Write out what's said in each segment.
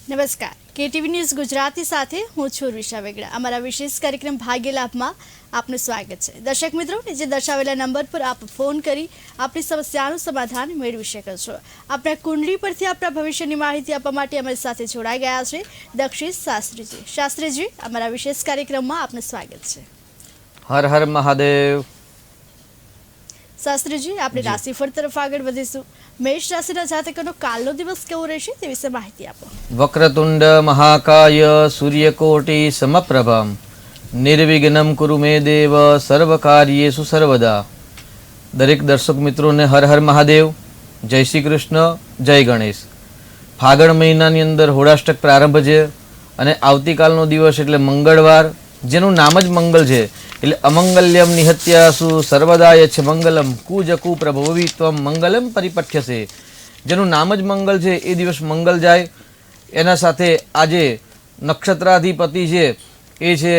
નમસ્કાર, KTV news Gujarati સાથે હું છું ઋષા વેગડા। અમારા વિશેષ કાર્યક્રમ ભાગ્ય લાભમાં આપનું સ્વાગત છે। દર્શક મિત્રો, નીચે દર્શાવેલા નંબર પર આપ ફોન કરી આપની સમસ્યાનું સમાધાન મેળવી શકો છો। આપણા કુંડળી પરથી આપણા ભવિષ્યની માહિતી આપવા માટે અમારી સાથે જોડાઈ ગયા છે દક્ષિશ શાસ્ત્રીજી। શાસ્ત્રીજી, અમારા વિશેષ કાર્યક્રમમાં આપનું સ્વાગત છે। હર હર મહાદેવ। શાસ્ત્રીજી, આપણે રાશિફળ તરફ આગળ વધીશું। મેષ રાશિના જાતકોનો કાલનો દિવસ કેવો રહેશે તે વિશે માહિતી આપો। વક્રતુંડ મહાકાય સૂર્યકોટિ સમપ્રભમ નિર્વિઘ્નમ કુરુ મે દેવ સર્વકાર્યેષુ સર્વદા। દરેક દર્શક મિત્રોને હર હર મહાદેવ, જય શ્રી કૃષ્ણ, જય ગણેશ। ફાગણ મહિનાની અંદર હોળાષ્ટક પ્રારંભ છે અને આવતીકાલનો દિવસ એટલે મંગળવાર, જેનું નામ જ મંગળ છે એટલે અમંગલ્યમ નિહત્યાસુ સર્વદાય છે મંગલમ કુજકુ પ્રભવિત્વમ મંગલમ પરિપઠ્યસે। જેનું નામ જ મંગલ છે એ દિવસ મંગલ જાય। એના સાથે આજે નક્ષત્રાધિપતિ છે એ છે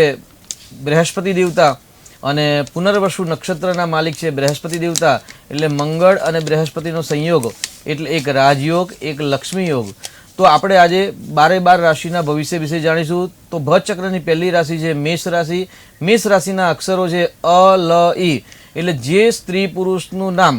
બૃહસ્પતિ દેવતા અને પુનર્વસુ નક્ષત્રના માલિક છે બૃહસ્પતિ દેવતા। એટલે મંગળ અને બૃહસ્પતિનો સંયોગ એટલે એક રાજયોગ, એક લક્ષ્મી યોગ। તો આપણે આજે 12 રાશિના ભવિષ્ય વિશે જાણીશું। તો ભચક્રની પહેલી રાશિ છે મેષ રાશિ। મેષ રાશિના અક્ષરો છે અ, લ, ઈ। એટલે જે સ્ત્રી પુરુષનું નામ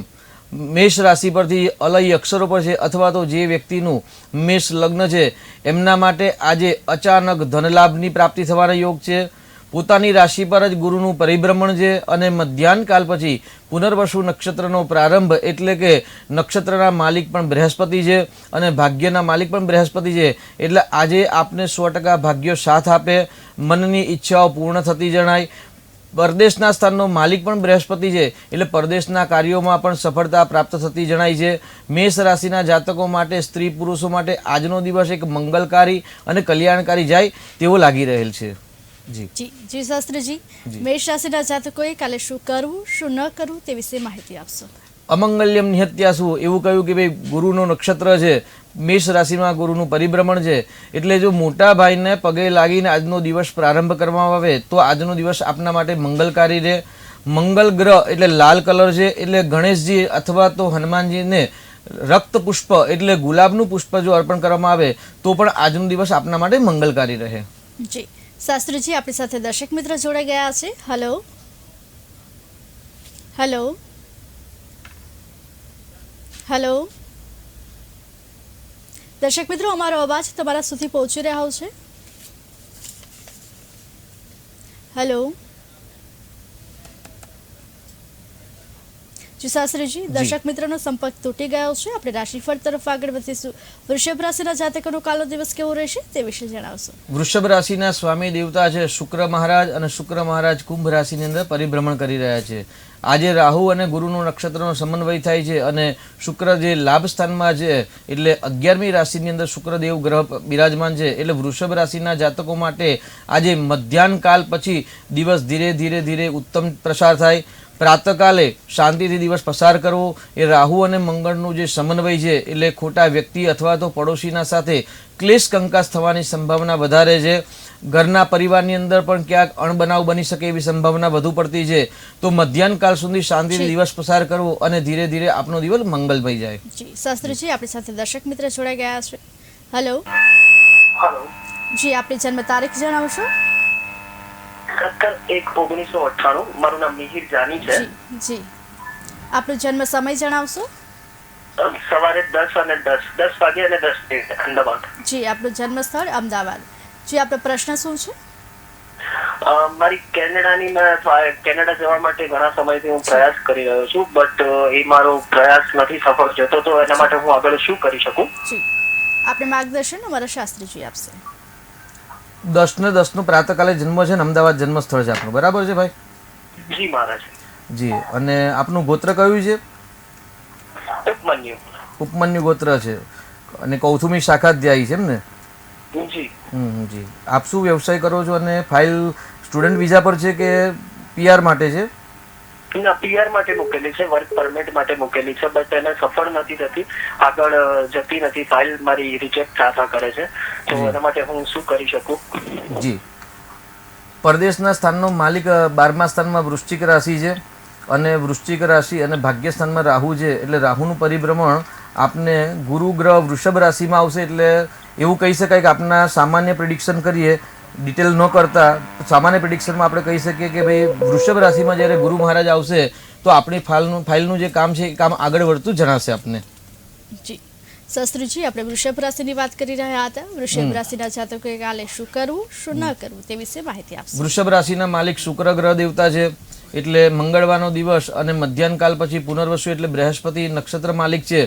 મેષ રાશિ પરથી અલય અક્ષરો પર છે અથવા તો જે વ્યક્તિનું મેષ લગ્ન છે એમના માટે આજે અચાનક ધનલાભની પ્રાપ્તિ થવાના યોગ છે। પોતાની રાશિ પર જ ગુરુનું પરિભ્રમણ છે અને મધ્યાહનકાલ પછી પુનર્વસુ નક્ષત્રનો પ્રારંભ એટલે કે નક્ષત્રના માલિક પણ બૃહસ્પતિ છે અને ભાગ્યના માલિક પણ બૃહસ્પતિ છે। એટલે આજે આપને 100% ભાગ્યો સાથ આપે, મનની ઈચ્છાઓ પૂર્ણ થતી જણાય। પરદેશના સ્થાનનો માલિક પણ બૃહસ્પતિ છે એટલે પરદેશના કાર્યોમાં પણ સફળતા પ્રાપ્ત થતી જણાય છે। મેષ રાશિના જાતકો માટે, સ્ત્રી પુરુષો માટે આજનો દિવસ એક મંગલકારી અને કલ્યાણકારી જાય તેવો લાગી રહેલ છે। જી જી જી શાસ્ત્રીજી, મેષ રાશિના જાતકોએ કાલે શું કરવું શું ન કરવું તે વિશે માહિતી આપશો। અમંગલ્યમ નિહત્યાસુ એવું કહ્યું કે ભાઈ ગુરુનું નક્ષત્ર છે, મેષ રાશિમાં ગુરુનું પરિભ્રમણ છે એટલે જો મોટા ભાઈને પગે લાગીને આજનો દિવસ પ્રારંભ કરવામાં આવે તો આજનો દિવસ આપના માટે મંગલકારી રહે। મંગલ ગ્રહ એટલે લાલ કલર છે એટલે ગણેશજી અથવા તો હનુમાનજીને રક્ત પુષ્પ એટલે ગુલાબનું પુષ્પ જો અર્પણ કરવામાં આવે તો પણ આજનો દિવસ આપના માટે મંગલકારી રહે। જી શાસ્ત્રીજી, આપણી સાથે દર્શક મિત્ર જોડાઈ ગયા છે। હેલો હેલો હેલો દર્શક મિત્રો, અમારો અવાજ તમારા સુધી પહોંચી રહ્યો છે? હેલો જી શાસ્ત્રીજી, દર્શક મિત્રનો સંપર્ક તૂટી ગયો છે। આપણે રાશિફળ તરફ આગળ વધીશું। વૃષભ રાશિના જાતકોનો કાલો દિવસ કેવો રહેશે તે વિશે જણાવશો। વૃષભ રાશિના સ્વામી દેવતા છે શુક્ર મહારાજ અને શુક્ર મહારાજ કુંભ રાશિની અંદર પરિભ્રમણ કરી રહ્યા છે। આજે રાહુ અને ગુરુનો નક્ષત્રનો સમન્વય થાય છે અને શુક્ર જે લાભ સ્થાનમાં છે એટલે 11મી રાશિની અંદર શુક્રદેવ ગ્રહ બિરાજમાન છે। એટલે વૃષભ રાશિના જાતકો માટે આજે મધ્યાહન કાલ પછી દિવસ ધીરે ધીરે ધીરે ઉત્તમ પ્રસાર થાય। પ્રાતકાલે શાંતિથી દિવસ પસાર કરવો એ રાહુ અને મંગળનું જે સમન્વય છે એટલે ખોટા વ્યક્તિ અથવા તો પડોશીના સાથે ક્લેશ કંકાસ થવાની સંભાવના વધારે છે। ઘરના પરિવારની અંદર પણ ક્યાંક અણબનાવ બની શકે એવી સંભાવના વધુ પડતી છે। તો મધ્યાહન કાલ સુધી શાંતિથી દિવસ પસાર કરવો અને ધીરે ધીરે આપનો દિવસ મંગલમય જાય। જી શાસ્ત્રીજી, આપણી સાથે દર્શક મિત્ર જોડાઈ ગયા છે। હેલો હેલો જી, આપની જન્મ તારીખ જણાવશો? 17/1/1998 મારું નામ મિહિર જાની છે। જી જી, આપનો જન્મ સમય જણાવશો? સવારે 10 વાગે અને 10 મિનિટ અમદાવાદ। જી, આપનું જન્મ સ્થળ અમદાવાદ। જી, આપનો પ્રશ્ન શું છે? મારી કેનેડા જવા માટે ઘણા સમયથી હું પ્રયાસ કરી રહ્યો છું બટ એ મારો પ્રયાસ નથી સફળ જતો, તો એના માટે હું આગળ શું કરી શકું? જી, આપણે માર્ગદર્શન અમારા શાસ્ત્રીજી આપશે। 10/10 પ્રાતકાલે જન્મ છે ને અમદાવાદ જન્મ સ્થળ છે આપનું, બરાબર છે ભાઈ? જી મહારાજ। જી, અને આપનું ગોત્ર કયું છે? ઉપમાન્યુ। ઉપમાન્યુ ગોત્ર છે અને કૌથુમી શાખાધ્યાયી છે એમ ને? જી જી। આપ શું વ્યવસાય કરો છો અને ફાઇલ સ્ટુડન્ટ વિઝા પર છે કે પીઆર માટે છે? ના, પીઆર માટે મૂકેલી છે, વર્ક પરમિટ માટે મૂકેલી છે બટ એને સફળ નથી થતી, આગળ જતી નથી, ફાઇલ મારી રિજેક્ટ થતા કરે છે, તો એના માટે હું શું કરી શકું? જી, પરદેશના સ્થાનનો માલિક 12મા સ્થાનમાં વૃશ્ચિક રાશિ છે અને વૃશ્ચિક રાશિ અને ભાગ્ય સ્થાનમાં રાહુ છે એટલે રાહુનું પરિભ્રમણ આપને ગુરુ ગ્રહ વૃષભ રાશિમાં આવશે એટલે એવું કહી શકાય કે આપના સામાન્ય પ્રિડિક્શન કરીએ, ડિટેલ ન કરતા સામાન્ય પ્રિડિક્શનમાં આપણે કહી શકીએ કે ભાઈ વૃષભ રાશિમાં જ્યારે ગુરુ મહારાજ આવશે તો આપણી ફાઇલનું જે કામ છે એ કામ આગળ વધતું જણાશે આપને. જી શાસ્ત્રીજી, આપણે વૃષભ રાશિની વાત કરી રહ્યા હતા. વૃષભ રાશિના જાતકોએ કાલે શું કરવું શું ન કરવું તે વિશે માહિતી આપશો. વૃષભ રાશિના માલિક શુક્ર ગ્રહ દેવતા છે, એટલે મંગળવારનો દિવસ અને મધ્યાહનકાલ પછી પુનર્વસુ એટલે બૃહસ્પતિ નક્ષત્ર માલિક છે.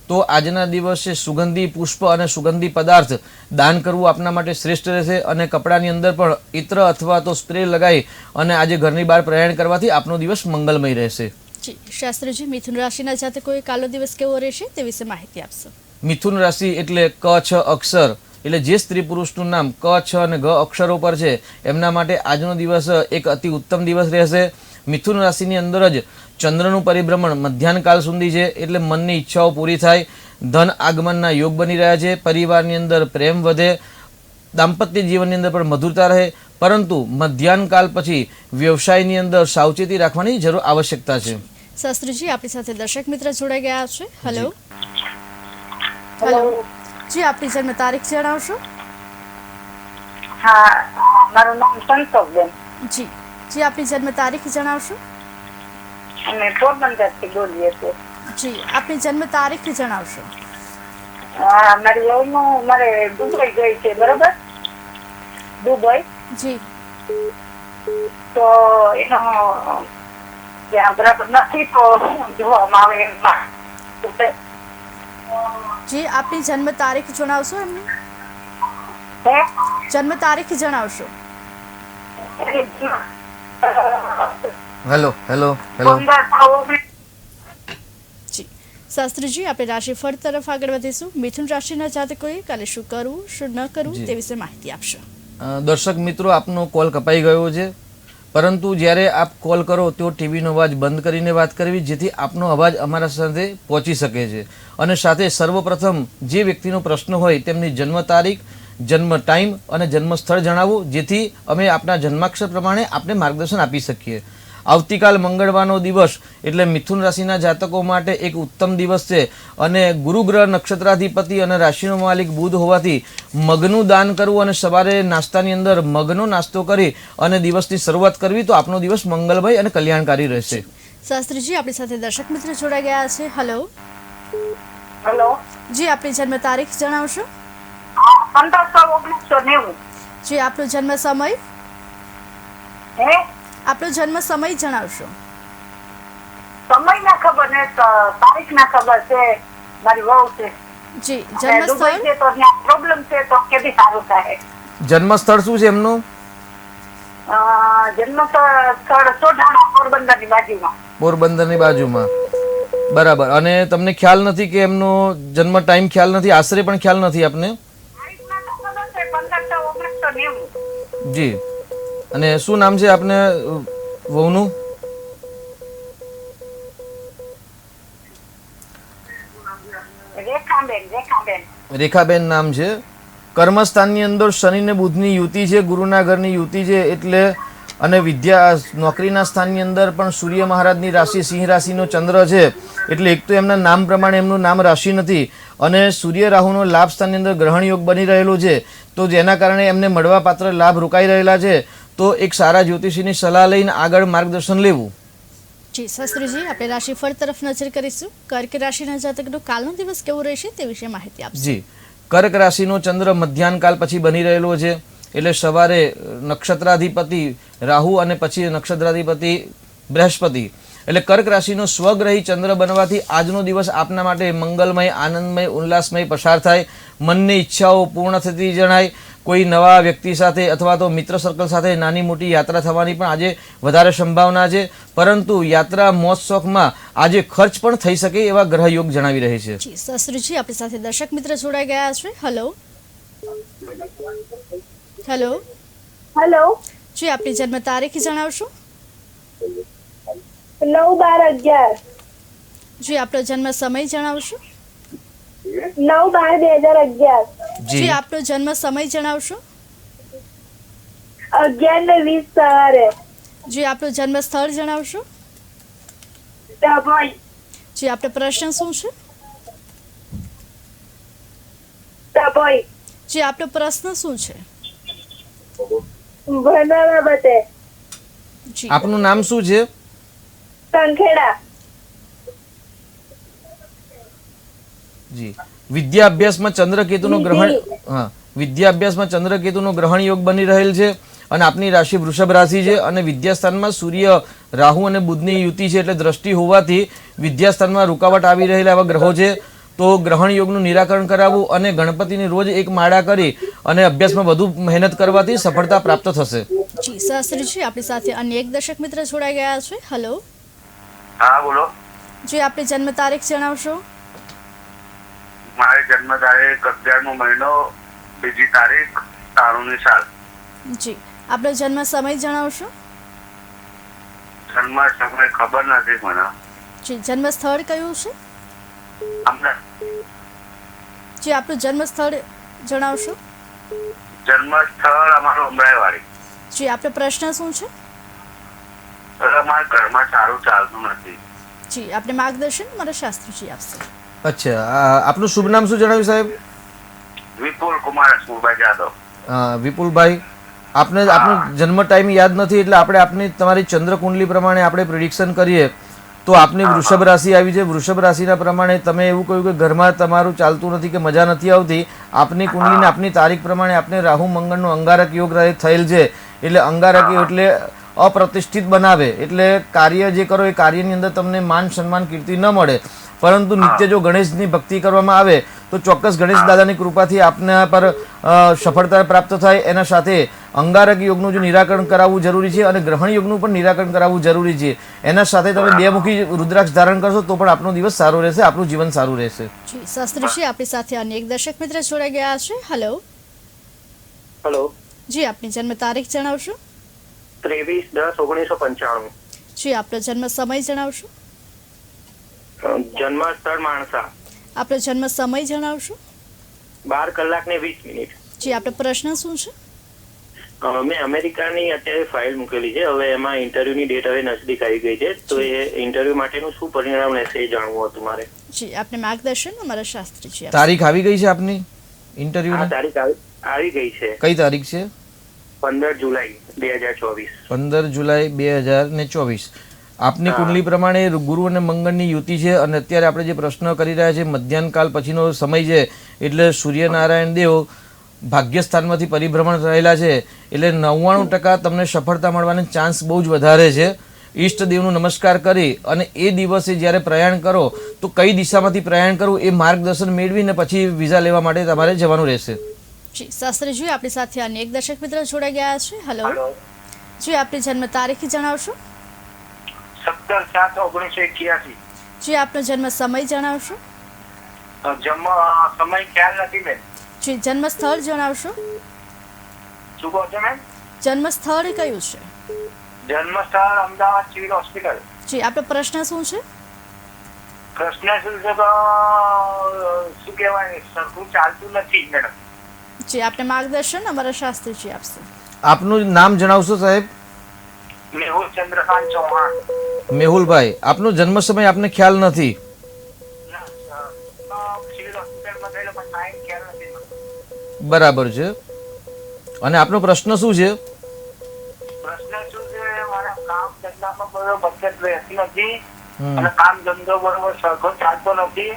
તો આજના દિવસે સુગંધી પુષ્પ અને સુગંધી પદાર્થ દાન કરવું આપના માટે શ્રેષ્ઠ રહેશે. અને કપડાની અંદર પણ ઇત્ર અથવા તો સ્પ્રે લગાવી અને આજે ઘરની બહાર પ્રયાણ કરવાથી આપનો દિવસ મંગલમય રહેશે. જી શાસ્ત્રીજી, મિથુન રાશિના જાતકોએ કાલનો દિવસ કેવો રહેશે તે વિશે માહિતી આપશો. મિથુન રાશિ એટલે ક છ અક્ષર, એટલે જે સ્ત્રી પુરુષનું નામ ક છ અને ગ અક્ષરો પર છે એમના માટે આજનો દિવસ એક અતિ ઉત્તમ દિવસ રહેશે. મિથુન રાશિની અંદર જ ચંદ્રનું પરિભ્રમણ મધ્યાહનકાલ સુધી છે, એટલે મનની ઈચ્છાઓ પૂરી થાય, ધન આગમનના યોગ બની રહ્યા છે, પરિવારની અંદર પ્રેમ વધે, દાંપત્ય જીવનની અંદર પણ મધુરતા રહે. પરંતુ મધ્યાહનકાલ પછી વ્યવસાયની અંદર સાવચેતી રાખવાની જરૂર આવશ્યકતા છે. શાસ્ત્રીજી, આપણી સાથે દર્શક મિત્ર જોડાઈ ગયા છે. હેલો હેલો જી, આપની જન્મ તારીખ જણાવશો. હા, મારું નામ સંતોષબેન. જી જી, આપની જન્મ તારીખ જણાવશો. અમે પોરબંદર થી બોલીએ છીએ. જી, આપની જન્મ તારીખ જણાવશો. મારી વહુનું મારે દુબઈ ગઈ છે, બરોબર? દુબઈ. જી, તો એનો ત્યાં બરાબર નથી તો જોવામાં આવે એમાં. જી, આપની જન્મ તારીખ જણાવશો. એમની જન્મ તારીખ જણાવશો. હેલો હેલો હેલો જી શાસ્ત્રીજી, આપણે રાશિફળ તરફ આગળ વધીશું. મિથુન રાશિના જાતકોએ કાલે શું કરવું શું ન કરવું તે વિશે માહિતી આપશો. દર્શક મિત્રો, આપનો કોલ કપાઈ ગયો છે, પરંતુ જ્યારે આપ કોલ કરો તો ટીવીનો અવાજ બંધ કરીને વાત કરવી, જેથી આપનો અવાજ અમારા સાથે પહોંચી શકે છે. અને સાથે સર્વપ્રથમ જે વ્યક્તિનો પ્રશ્ન હોય તેમની જન્મ તારીખ, જન્મ ટાઈમ અને જન્મ સ્થળ જણાવવું, જેથી અમે આપના જન્માક્ષર પ્રમાણે આપને માર્ગદર્શન આપી શકીએ. આવતીકાલ મંગળવારનો દિવસ એટલે મિથુન રાશિના જાતકો માટે એક ઉત્તમ દિવસ છે. અને ગુરુગ્રહ નક્ષત્રાધિપતિ અને રાશિનો માલિક બુધ હોવાથી મગનું દાન કરવું અને સવારે નાસ્તાની અંદર મગનો નાસ્તો કરી અને દિવસની શરૂઆત કરવી તો આપનો દિવસ મંગલમય અને કલ્યાણકારી રહેશે. શાસ્ત્રીજી, આપણી સાથે દર્શક મિત્ર જોડાઈ ગયા છે. હેલો હેલો જી, આપની જન્મ તારીખ જણાવશો. 151990. જી, આપનો જન્મ સમય. હે, આપનો જન્મ સમય જણાવશો. સમય ના ખબર ને તારીખ ના ખબર છે. મારી વહુ છે જી, જન્મ દુબઈ સ્થળ. છે તો ત્યાં પ્રોબ્લેમ છે તો કેથી સારું થાય. જન્મ સ્થળ શું છે એમનું? જન્મ સ્થળ સોઢાણા, પોરબંદર ની બાજુમાં. પોરબંદરની બાજુમાં. બરાબર. અને તમને ખ્યાલ નથી કે એમનો જન્મ ટાઈમ ખ્યાલ નથી, આશરે પણ ખ્યાલ નથી આપને? તારીખ ના તો ખબર છે 151990. જી. અને શું નામ છે આપને વહુનું? રેખાબેન. રેખાબેન નામ છે. કર્મસ્થાનની અંદર શનિ ને બુધની યુતિ છે, ગુરુના ઘરની યુતિ છે, એટલે અને વિદ્યા નોકરીના સ્થાનની અંદર પણ સૂર્ય મહારાજની રાશિ સિંહ રાશિનો ચંદ્ર છે, એટલે એક તો એમના નામ પ્રમાણે એમનું નામ રાશિ નથી, અને સૂર્ય રાહુનો લાભ સ્થાનની અંદર ગ્રહણ યોગ બની રહેલો છે, તો જેના કારણે એમને મળવા પાત્ર લાભ રોકાઈ રહેલા છે. તો એક સારા જ્યોતિષીની સલાહ લઈને આગળ માર્ગદર્શન લેવું. જી શાસ્ત્રીજી, આપણે રાશિફળ તરફ નજર કરીશું. કર્ક રાશિના જાતકનો કાલનો દિવસ કેવો રહેશે તે વિશે માહિતી આપશો. જી, કર્ક રાશિનો ચંદ્ર મધ્યાહનકાલ પછી બની રહેલો છે, એટલે સવારે નક્ષત્રાધિપતિ રાહુ અને પછી નક્ષત્રાધિપતિ બૃહસ્પતિ, એટલે કર્ક રાશિનો સ્વગ્રહી ચંદ્ર બનવાથી આજનો દિવસ આપના માટે મંગલમય, આનંદમય, ઉલ્લાસમય પસાર થાય. મનની ઈચ્છાઓ પૂર્ણ થતી જણાય. કોઈ નવા વ્યક્તિ સાથે અથવા તો મિત્ર સર્કલ સાથે નાની મોટી યાત્રા થવાની પણ આજે વધારે સંભાવના છે, પરંતુ યાત્રા મોજ શોખમાં આજે ખર્ચ પણ થઈ શકે એવા ગ્રહ યોગ જણાવી રહે છે. જી શાસ્ત્રીજી, આપણી સાથે દર્શક મિત્ર જોડાઈ ગયા છે. હેલો હેલો હેલો જી, આપની જન્મ તારીખ જણાવશો. 9/12/11. જી, આપનો જન્મ સમય જણાવશો. 9/12/2011. જી, આપનો જન્મ સમય જણાવશો. 11:20 સવારે. જી, આપનો જન્મ સ્થળ જણાવશો. ડભોઈ. જી, આપનો પ્રશ્ન શું છે. ડભોઈ. જી આપનો પ્રશ્ન શું છે? ભણવા બાબતે જી આપનું નામ શું છે? સંખેડા. જી વિદ્યા અભ્યાસમાં ચંદ્રકેતુનો ગ્રહણ વિદ્યા અભ્યાસમાં ચંદ્રકેતુનો ગ્રહણ યોગ બની રહેલ છે અને આપની રાશિ વૃષભ રાશિ છે અને વિદ્યાસ્થાનમાં સૂર્ય રાહુ અને બુધની યુતિ છે એટલે દ્રષ્ટિ હોવાથી વિદ્યાસ્થાનમાં રૂકાવટ આવી રહેલા એવા ગ્રહો છે. તો ગ્રહણ યોગનું નિરાકરણ કરાવવું અને ગણપતિની રોજ એક માળા કરી અને અભ્યાસમાં વધુ મહેનત કરવાથી સફળતા પ્રાપ્ત થશે. જી શાસ્ત્રીજી આપણી સાથે અન્ય એક દર્શક મિત્ર જોડાઈ ગયા છે. હેલો. હા બોલો. જી આપની જન્મ તારીખ જણાવશો? મારી જન્મ તારીખ 11મો મહિનો 2જી તારીખ 93 સાલ. જી આપનો જન્મ સમય જણાવશો? જન્મ સમય ખબર નથી મને. જી જન્મ સ્થળ કયું છે? અમને જી આપનું જન્મ સ્થળ જણાવશો? જન્મ સ્થળ અમારું અમરાઈવાડી. જી આપનો પ્રશ્ન શું છે? અમારા ઘરમાં સારું ચાલતું નથી. જી આપને માર્ગદર્શન મારા શાસ્ત્રીજી આપશે. અચ્છા આપનું શુભ નામ શું જણાવ્યું સાહેબ? વિપુલ કુમાર સુરભાઈ જાદવ. વિપુલભાઈ આપને આપનો જન્મ ટાઈમ યાદ નથી એટલે આપણે આપની તમારી ચંદ્ર કુંડલી પ્રમાણે આપણે પ્રિડિક્શન કરીએ તો આપની વૃષભ રાશિ આવી છે. વૃષભ રાશિના પ્રમાણે તમે એવું કહ્યું કે ઘરમાં તમારું ચાલતું નથી કે મજા નથી આવતી. આપની કુંડલીને આપની તારીખ પ્રમાણે આપને રાહુ મંગળનો અંગારક યોગ થયેલ છે એટલે અંગારક એટલે અપ્રતિષ્ઠિત બનાવે એટલે કાર્ય જે કરો એ કાર્યની અંદર તમને માન સન્માન કીર્તિ ન મળે. પરંતુ નિત્ય જો ગણેશની ભક્તિ કરવામાં આવે તો ચોક્કસ ગણેશ દાદાની કૃપાથી આપના પર સફળતા પ્રાપ્ત થાય. એના સાથે અંગારક યોગનું જો નિરાકરણ કરાવવું જરૂરી છે અને ગ્રહણ યોગનું પણ નિરાકરણ કરાવવું જરૂરી છે. એના સાથે તમે 2 મુખી રુદ્રાક્ષ ધારણ કરશો તો પણ આપનો દિવસ સારો રહેશે, આપણું જીવન સારું રહેશે. જી શાસ્ત્રીજી આપણી સાથે અન્ય એક દર્શક મિત્ર જોડાઈ ગયા છે. હેલો. હેલો. જી આપની જન્મ તારીખ જણાવશો? 23/10/1995. જી આપનો જન્મ સમય જણાવશો? જન્મ સ્થળ માણસા. આપનો જન્મ સમય જણાવશો? 12:20. જી આપનો પ્રશ્ન શું છે? મેં અમેરિકાની અત્યારે ફાઇલ મૂકેલી છે. હવે એમાં ઇન્ટરવ્યુની ડેટ હવે નજદીક આવી ગઈ છે તો એ ઇન્ટરવ્યુ માટેનું શું પરિણામ રહેશે એ જાણવું હતું મારે. જી આપને માર્ગદર્શન અમારા શાસ્ત્રીજી આપશે. તારીખ આવી ગઈ છે આપની ઇન્ટરવ્યુની? તારીખ આવી ગઈ છે. કઈ તારીખ છે? 15 જુલાઈ 2024. 15 જુલાઈ 2024. આપની કુંડલી પ્રમાણે ગુરુ અને મંગળની યુતિ છે અને અત્યારે આપણે જે પ્રશ્ન કરી રહ્યા છીએ મધ્યાહન કાળ પછીનો સમય છે એટલે સૂર્યનારાયણ દેવ ભાગ્યસ્થાનમાંથી પરિભ્રમણ રહેલા છે એટલે 99% તમને સફળતા મળવાનો ચાન્સ બહુ જ વધારે છે. ઈષ્ટદેવનું નમસ્કાર કરી અને એ દિવસે જ્યારે પ્રયાણ કરો તો કઈ દિશામાંથી પ્રયાણ કરવું એ માર્ગદર્શન મેળવીને પછી વિઝા લેવા માટે તમારે જવાનું રહેશે. જી શાસ્ત્રીજી આપણી સાથે અન્ય એક દર્શક મિત્ર જોડાઈ ગયા છે. હેલો. જી આપની જન્મ તારીખ જણાવશો? 17/7/1981. જી આપનો જન્મ સમય જણાવશો? જન્મ સમય ખ્યાલ નથી બેન. જી જન્મ સ્થળ જણાવશો? શું કહો છો મેમ? જન્મ સ્થળ કયું છે? જન્મ સ્થળ અમદાવાદ સિવિલ હોસ્પિટલ. જી આપનો પ્રશ્ન શું છે? પ્રશ્ન શું છે તો શું કહેવાય સરખું ચાલતું નથી મેડમ. જી આપને માર્ગદર્શન અમારા શાસ્ત્રીજી આપશે. આપનું નામ જણાવશો સાહેબ? મેહુલ ચંદ્રકાંત ચૌહાણ. મેહુલભાઈ આપનો જન્મ સમય આપને ખ્યાલ નથી? સિવિલ હોસ્પિટલમાં થયેલો પણ ટાઈમ ખ્યાલ નથી. બરાબર છે. અને આપનો પ્રશ્ન શું છે? પ્રશ્ન શું છે મારા કામ ધંધામાં બરોબર બચત રહેતી નથી અને કામ ધંધો બરોબર સરખો ચાલતો નથી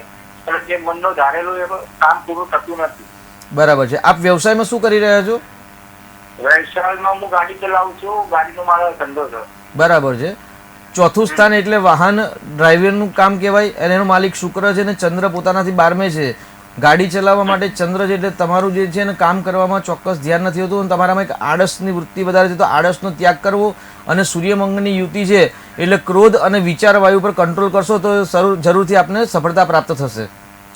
અને જે મનનો ધારેલું એ કામ પૂરું થતું નથી. બરાબર છે. આપ વ્યવસાયમાં શું કરી રહ્યા છો? વ્યવસાયમાં હું ગાડી ચલાવું છું. ગાડીનો મારો ધંધો છે. બરાબર છે. ચોથું સ્થાન એટલે વાહન ડ્રાઈવરનું કામ કહેવાય અને એનો માલિક શુક્ર છે અને ચંદ્ર પોતાનાથી 12મે છે. ગાડી ચલાવવા માટે ચંદ્ર છે એટલે તમારું જે છે ને કામ કરવામાં ચોક્કસ ધ્યાન નથી હોતું અને તમારામાં એક આળસની વૃત્તિ વધારે છે તો આળસનો ત્યાગ કરવો અને સૂર્યમંગળની યુતિ છે એટલે ક્રોધ અને વિચાર વાયુ પર કંટ્રોલ કરશો તો જરૂરથી આપને સફળતા પ્રાપ્ત થશે.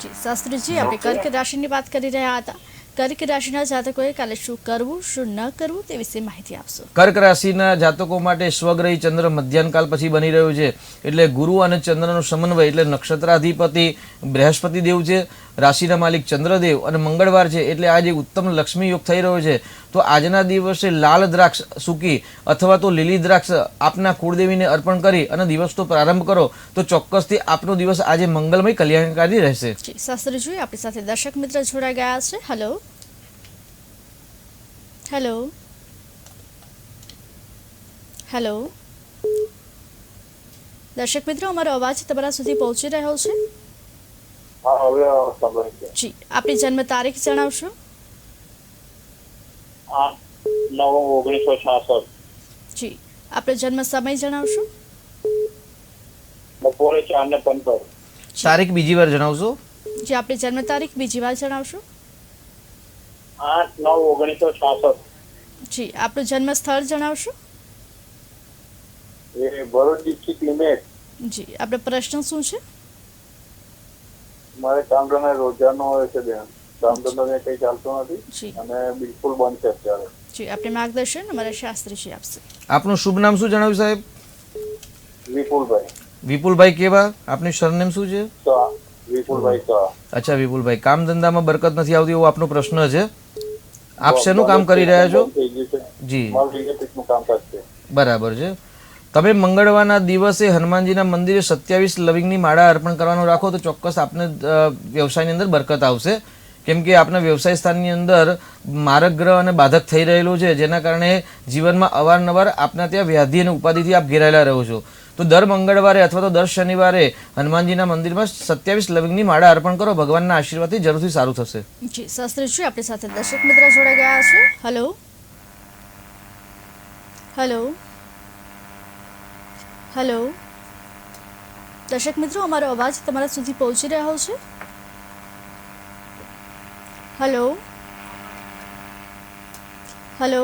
જી શાસ્ત્રીજી આપણે કર્ક રાશિની વાત કરી રહ્યા હતા. કર્ક રાશિના જાતકોએ કાલે શું કરવું શું ન કરવું તે વિશે માહિતી આપશો. કર્ક રાશિના જાતકો માટે સ્વગ્રહી ચંદ્ર મધ્યાહન કાળ પછી બની રહ્યો છે એટલે ગુરુ અને ચંદ્રનો સમન્વય એટલે નક્ષત્રાધિપતિ બૃહસ્પતિ દેવ છે, રાશિના માલિક ચંદ્રદેવ અને મંગળવાર છે એટલે આજે ઉત્તમ લક્ષ્મી યોગ થઈ રહ્યો છે. તો આજના દિવસે લાલ દ્રાક્ષ સૂકી અથવા તો લીલી દ્રાક્ષ આપના કુળદેવીને અર્પણ કરી અને દિવસનો પ્રારંભ કરો તો ચોક્કસથી આપનો દિવસ આજે મંગલમય કલ્યાણકારી રહેશે. જી શાસ્ત્રીજી આપણી સાથે દર્શક મિત્ર જોડાઈ ગયા છે. હેલો. હેલો હેલો દર્શક મિત્રો, અમારો અવાજ તમારા સુધી પહોંચી રહ્યો છે? હા, હવે સંભળાય છે. જી, આપની જન્મ તારીખ જણાવશો? 8/9/1966. જી, આપનો જન્મ સમય જણાવશો? બપોરે 4:15. તારીખ બીજી વાર જણાવશો? જી, આપની જન્મ તારીખ બીજી વાર જણાવશો? 8/9/1966. જી, આપનું જન્મ સ્થળ જણાવશો? એ ભરૂચ ડિસ્ટ્રિક્ટ લિમિટ. જી, આપનો પ્રશ્ન શું છે? મારે કામ ધંધા રોજગારનો હોય છે બેન. કામ ધંધા કઈ ચાલતું નથી જી અને બિલકુલ બંધ છે અત્યારે. જી, આપને માર્ગદર્શન અમારા શાસ્ત્રીજી આપશે. આપનું શુભ નામ શું જણાવ્યું સાહેબ? વિપુલભાઈ વિપુલભાઈ કેવા? આપનું સરનેમ શું છે? શાહ. વિપુલભાઈ શાહ. અચ્છા વિપુલભાઈ, કામ ધંધામાં બરકત નથી આવતી એવો આપનો પ્રશ્ન છે. આપ શેનું કામ કરી રહ્યા છો? થઈ ગયું છે. જી, મારું ઇલેક્ટ્રિકનું કામકાજ છે. બરાબર છે. તમે મંગળવારના દિવસે હનુમાનજીના મંદિરે 27 લવિંગની માળા અર્પણ કરવાનું રાખો તો ચોક્કસ આપને વ્યવસાયની અંદર બરકત આવશે. કેમ કે આપના વ્યવસાય સ્થાનની અંદર મારક ગ્રહ અને બાધક થઈ રહેલું છે, જેના કારણે જીવનમાં અવારનવાર આપના ત્યાં વ્યાધિ અને ઉપાધિથી આપ ઘેરાયેલા રહો છો. તો દર મંગળવારે અથવા તો દર શનિવારે હનુમાનજીના મંદિરમાં 27 લવિંગની માળા અર્પણ કરો. ભગવાનના આશીર્વાદથી જરૂરથી સારું થશે. જી, શાસ્ત્રીજી આપણી સાથે દર્શક મિત્ર જોડાઈ ગયા છે. હેલો હેલો હેલો દર્શક મિત્રો, અમારો અવાજ તમારા સુધી પહોંચી રહ્યો છે? હેલો હેલો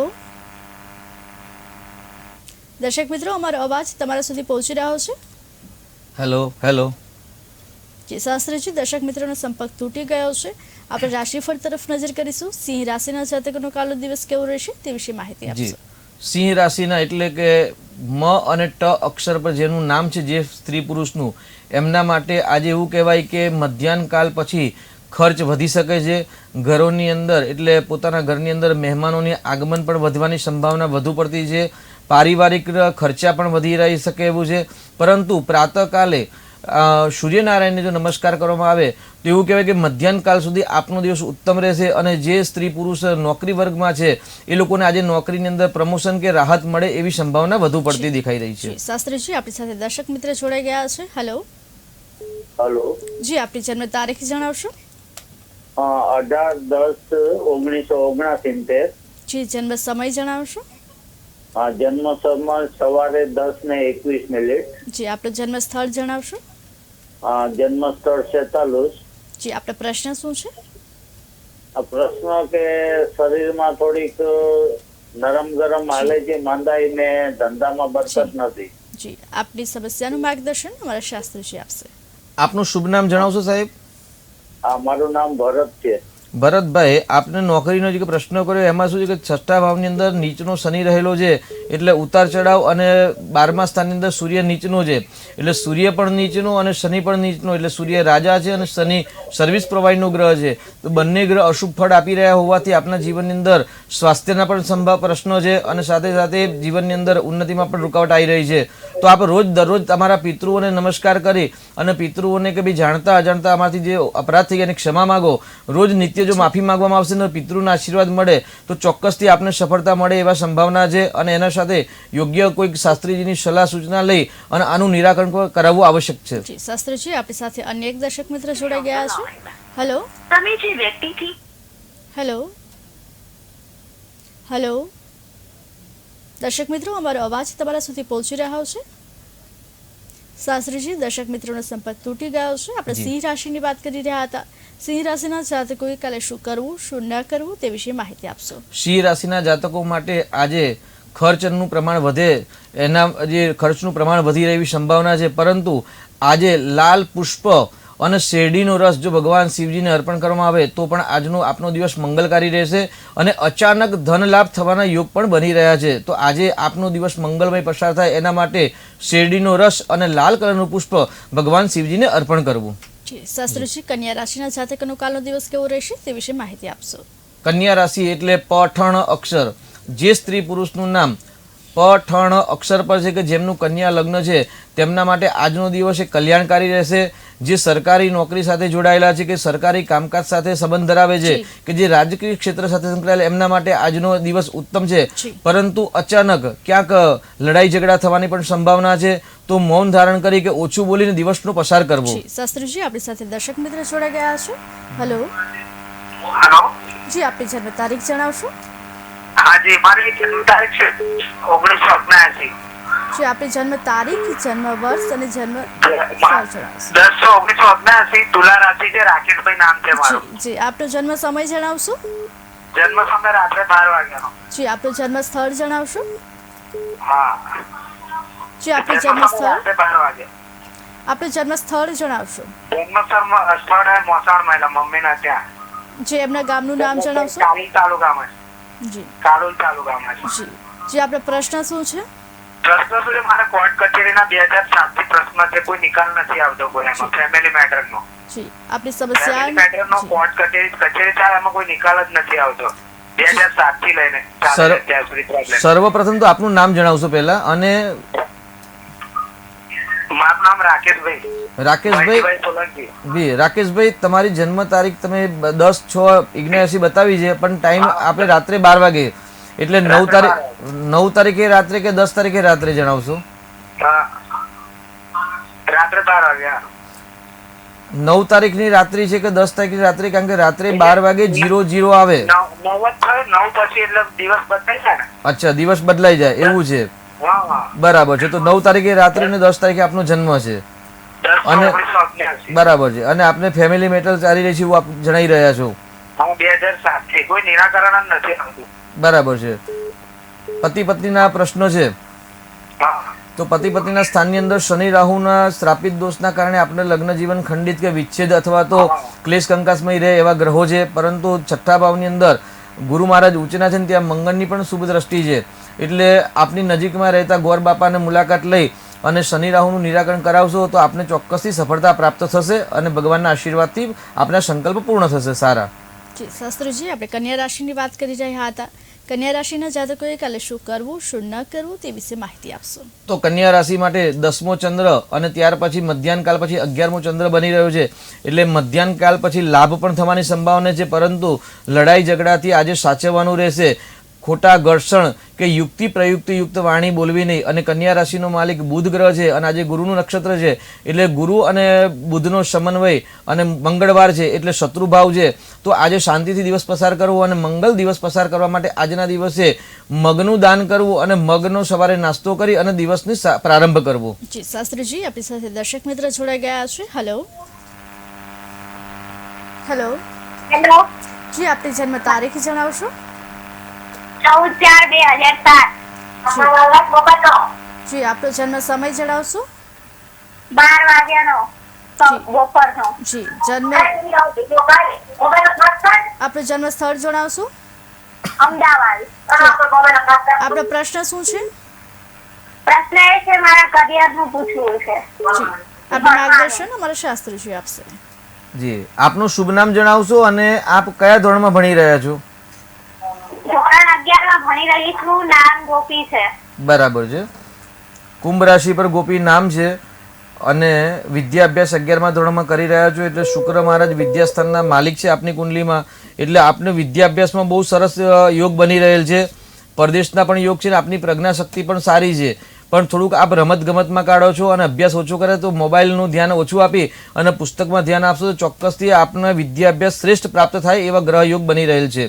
દર્શક મિત્રો, અમારો અવાજ તમારા સુધી પહોંચી રહ્યો છે? હેલો હેલો જી, શાસ્ત્રીજી દર્શક મિત્રોનો સંપર્ક તૂટી ગયો છે. આપણે રાશિફળ તરફ નજર કરીશું. સિંહ રાશિના જાતકોનો કાલો દિવસ કેવો રહેશે તે વિશે માહિતી જી, આપશો. સિંહ રાશિના એટલે કે મ અને ટ અક્ષર પર જેનું નામ છે, જે સ્ત્રી પુરુષનું, એમના માટે આજે એવું કહેવાય કે મધ્યાહન કાલ પછી ખર્ચ વધી શકે છે. ઘરોની અંદર એટલે પોતાના ઘરની અંદર મહેમાનોની આગમન પણ વધવાની સંભાવના વધુ પડતી છે. પારિવારિક ખર્ચા પણ વધી રહી શકે એવું છે. પરંતુ પ્રાતઃકાલે સૂર્યનારાયણને જો નમસ્કાર કરવામાં આવે તો એવું કહેવાય કે મધ્યાહન કાલ સુધી આપનો દિવસ ઉત્તમ રહેશે. અને જે સ્ત્રી પુરુષ નોકરી વર્ગમાં છે એ લોકોને આજે નોકરીની અંદર પ્રમોશન કે રાહત મળે એવી સંભાવના વધુ પડતી દેખાઈ રહી છે. જી, શાસ્ત્રીજી આપણી સાથે દર્શક મિત્ર જોડાઈ ગયા છે. Hello hello. જી, આપની જન્મ તારીખ જણાવશો? 18/10/1979. જી, જન્મ સમય જણાવશો? જન્મ સમય સવારે 10:21. જી, આપનો જન્મ સ્થળ જણાવશો? જન્મ સ્થળ શેતાલુસ. જી, આપનો પ્રશ્ન શું છે? આ પ્રશ્ન કે શરીરમાં થોડીક નરમ ગરમ હાલે છે, માંદાઈ ને ધંધામાં બરકત નથી. જી, આપની સમસ્યાનું માર્ગદર્શન અમારા શાસ્ત્રીજી આપશે. આપનું શુભ નામ જણાવશો સાહેબ? મારું નામ ભરત છે. ભરતભાઈ, આપને નોકરીનો જે પ્રશ્ન કર્યો એમાં શું છે કે 6ઠા ભાવની અંદર નીચનો શનિ રહેલો છે, એટલે ઉતાર ચઢાવ, અને 12મા સ્થાનની અંદર સૂર્ય નીચનો છે, એટલે સૂર્ય પણ નીચનો અને શનિ પણ નીચનો, એટલે સૂર્ય રાજા છે અને શનિ સર્વિસ પ્રોવાઈડનો ગ્રહ છે. તો બંને ગ્રહ અશુભ ફળ આપી રહ્યા હોવાથી આપના જીવનની અંદર સ્વાસ્થ્યના પણ સંભાવ પ્રશ્નો છે અને સાથે સાથે જીવનની અંદર ઉન્નતિમાં પણ રૂકાવટ આવી રહી છે. તો આપ રોજ દરરોજ તમારા પિતૃઓને નમસ્કાર કરી અને પિતૃઓને કે ભાઈ જાણતા અજાણતા અમારાથી જે અપરાધ થઈ ગયા એને ક્ષમા માગો. રોજ નિત્ય જો માફી માંગવામાં આવશે ને પિતૃના આશીર્વાદ મળે તો ચોક્કસથી આપને સફળતા મળે એવા સંભાવના છે. અને એના સાથે યોગ્ય કોઈક શાસ્ત્રીજીની સલાહ સૂચના લઈ અને આનું નિરાકરણ કરાવવું આવશ્યક છે. જી, શાસ્ત્રીજી આપણી સાથે અન્ય એક દર્શક મિત્ર જોડાઈ ગયા છે. હેલો તમે જે વ્યક્તિથી હેલો હેલો દર્શક મિત્રો, અમારો અવાજ તમારા સુધી પહોંચી રહ્યો છે? શાસ્ત્રીજી, દર્શક મિત્રોનો સંપર્ક તૂટી ગયો છે. આપણે સિંહ રાશિની વાત કરી રહ્યા હતા. સિંહ રાશિના જાતકોએ કાલે શું કરવું શું ન કરવું તે વિશે માહિતી આપશો. સિંહ રાશિના જાતકો માટે આજે ખર્ચનું પ્રમાણ વધે, એના જે ખર્ચનું પ્રમાણ વધી રહેવી સંભાવના છે. પરંતુ આજે લાલ પુષ્પ અને શેરડીનો રસ જો ભગવાન શિવજીને અર્પણ કરવામાં આવે તો પણ આજનો આપનો દિવસ મંગલકારી રહેશે અને અચાનક ધન લાભ થવાના યોગ પણ બની રહ્યા છે. તો આજે આપનો દિવસ મંગલમય પસાર થાય એના માટે શેરડીનો રસ અને લાલ કલરનું પુષ્પ ભગવાન શિવજીને અર્પણ કરવું. જી, શાસ્ત્રીજી કન્યા રાશિના જાતકોનો કાલનો દિવસ કેવો રહેશે તે વિશે માહિતી આપશો. કન્યા રાશિ એટલે પઠણ અક્ષર. જે સ્ત્રી પુરુષનું નામ પઠણ અક્ષર પર છે કે જેમનું કન્યા લગ્ન છે તેમના માટે આજનો દિવસ એ કલ્યાણકારી રહેશે. જે સરકારી નોકરી સાથે જોડાયેલા છે કે સરકારી કામકાજ સાથે સંબંધ ધરાવે છે જી. કે જે રાજકીય ક્ષેત્ર સાથે સંકળાયેલા એમના માટે આજનો દિવસ ઉત્તમ છે. જી. પરંતુ અચાનક ક્યાંક લડાઈ ઝઘડા થવાની પણ સંભાવના છે, તો મૌન ધારણ કરી કે ઓછું બોલીને દિવસનો પસાર કરવો. જી શાસ્ત્રીજી આપણી સાથે દર્શક મિત્ર જોડાઈ ગયા છે. હેલો હેલો, જી આપની જન્મ તારીખ જણાવશો? હાજી, મારી જન્મ તારીખ છે 1979. જી આપની જન્મ તારીખ, જન્મ વર્ષ અને જન્મ સ્થળ જણાવશો? 10/1979, તુલા રાશિ છે, રાકેશભાઈ નામ છે મારું. જી જી આપનો જન્મ સમય જણાવશો? જન્મ સમય રાત્રે 12 વાગ્યાનો. જી આપનું જન્મ સ્થળ જણાવશો? હા, જી આપનું જન્મ જન્મ સમય સ્થળ, રાત્રે 12 વાગે. આપનું જન્મ સ્થળ જણાવશો? સ્થળ હે મોસાળ મહિલા, મમ્મીના ત્યાં. જે એમના ગામનું નામ જણાવશો? કાલોલ તાલુકામાં છે. જી કાલોલ તાલુકામાં છે. જી જી આપનો પ્રશ્ન શું છે? પ્રશ્ન શું છે? મારા કોર્ટ કચેરીના 2007 થી પ્રશ્ન છે, કોઈ નિકાલ નથી આવતો કોઈ એમાં. ફેમિલી મેટરનો જી આપની સમસ્યા ફેમિલી મેટરનો જી. કોર્ટ કચેરી ચાલે, એમાં કોઈ નિકાલ જ નથી આવતો 2007 થી લઈને ચાલે સર- છે ત્યાં સુધી problem. સર્વપ્રથમ તો આપનું નામ જણાવશો પહેલા, અને મારું નામ રાકેશભાઈ રાકેશભાઈ સોલંકી. રાકેશભાઈ, તમારી જન્મ તારીખ તમે 10/6/79 બતાવી છે, પણ ટાઈમ આપણે રાત્રે 12 વાગે, એટલે 9 તારીખે રાત્રે કે 10 તારીખે રાત્રે જણાવશો? હા, રાત્રે 12 વાગ્યા. 9 તારીખની રાત્રિ છે કે 10 તારીખની રાત્રે? કારણ કે રાત્રે 12 વાગે 00 આવે. 9 જ થયો, 9 પછી એટલે દિવસ બદલાય છે ને. અચ્છા, દિવસ બદલાઈ જાય એવું છે. હા હા, બરાબર છે. તો 9 તારીખે રાત્રે ને 10 તારીખે આપનો જન્મ છે. 10/1979. બરાબર છે. અને આપને ફેમિલી મેટર ચાલી રહી છે એવું આપ જણાઈ રહ્યા છો. હા, 2007 થી કોઈ નિરાકરણ જ નથી આવતું. બરાબર છે. પતિ પત્નીના પ્રશ્નો છે. હા, તો પતિ પત્નીના સ્થાનની અંદર શનિ રાહુના શ્રાપિત દોષના કારણે આપણે લગ્ન જીવન ખંડિત કે વિચ્છેદ અથવા તો ક્લેશ કંકાસમય રહે એવા ગ્રહો છે. પરંતુ છઠ્ઠા ભાવની અંદર ગુરુ મહારાજ ઉચ્ચના છે ને ત્યાં મંગળની પણ શુભ દ્રષ્ટિ છે. એટલે આપની નજીકમાં રહેતા ગોર બાપાને મુલાકાત લઈ અને શનિ રાહુનું નિરાકરણ કરાવશો તો આપને ચોક્કસથી સફળતા પ્રાપ્ત થશે અને ભગવાનના આશીર્વાદથી આપના સંકલ્પ પૂર્ણ થશે. સારા. જી શાસ્ત્રીજી આપણે કન્યા રાશિની વાત કરી રહ્યા હતા. કન્યા રાશિના જાતકોએ કાલે શું કરવું શું ન કરવું તે વિશે માહિતી આપશો? તો કન્યા રાશિ માટે 10મો ચંદ્ર અને ત્યાર પછી મધ્યાહન કાળ પછી 11મો ચંદ્ર બની રહ્યો છે. એટલે મધ્યાહન કાળ પછી લાભ પણ થવાની સંભાવના છે, પરંતુ લડાઈ ઝઘડાથી આજે સાચવવાનું રહેશે. ખોટા ઘર્ષણ કે યુક્તિ પ્રયુક્તિ યુક્ત વાણી બોલવી નહીં. અને કન્યા રાશિનો માલિક બુધ ગ્રહ છે અને આજે ગુરુનું નક્ષત્ર છે, એટલે ગુરુ અને બુધનો સમન્વય અને મંગળવાર છે એટલે શત્રુભાવ છે. તો આજે શાંતિથી દિવસ પસાર કરવો અને મંગલ દિવસ પસાર કરવા માટે આજના દિવસે મગનું દાન કરવું અને મગનો સવારે નાસ્તો કરી અને દિવસની પ્રારંભ કરવો. જી શાસ્ત્રીજી આપણી સાથે દર્શક મિત્ર જોડાઈ ગયા છે. હેલો હેલો હેલો જી આપની જન્મ તારીખ જણાવશો? 14/4/2007 જી આપનો જન્મ સમય જણાવશો? 12 વાગ્યાનો બપોરનો. જી જન્મ આપનું જન્મ સ્થળ જણાવશો? અમદાવાદ. આપનો પ્રશ્ન શું છે? પ્રશ્ન એ છે મારા કરિયરનું પૂછવું છે. જી આપનું માર્ગદર્શન અમારા શાસ્ત્રીજી આપશે. જી આપનું શુભ નામ જણાવશો અને આપ કયા ધોરણમાં ભણી રહ્યા છો? ધોરણ 11 માં ભણી રહી છું. નામ ગોપી છે. બરાબર છે. કુંભ રાશિ પર ગોપી નામ છે અને વિદ્યા અભ્યાસ 11મા ધોરણમાં કરી રહ્યા છો. એટલે શુક્ર મહારાજ વિદ્યાસ્થાનના માલિક છે આપની કુંડલીમાં. એટલે આપને વિદ્યા અભ્યાસમાં બહુ સરસ યોગ બની રહેલ છે. પરદેશના પણ યોગ છે અને આપની પ્રજ્ઞા શક્તિ પણ સારી છે. પણ થોડુંક આપ રમત ગમતમાં કાઢો છો અને અભ્યાસ ઓછો કરે તો મોબાઈલનું ધ્યાન ઓછું આપી અને પુસ્તકમાં ધ્યાન આપશો તો ચોક્કસથી આપને વિદ્યા અભ્યાસ શ્રેષ્ઠ પ્રાપ્ત થાય એવા ગ્રહ યોગ બની રહેલ છે.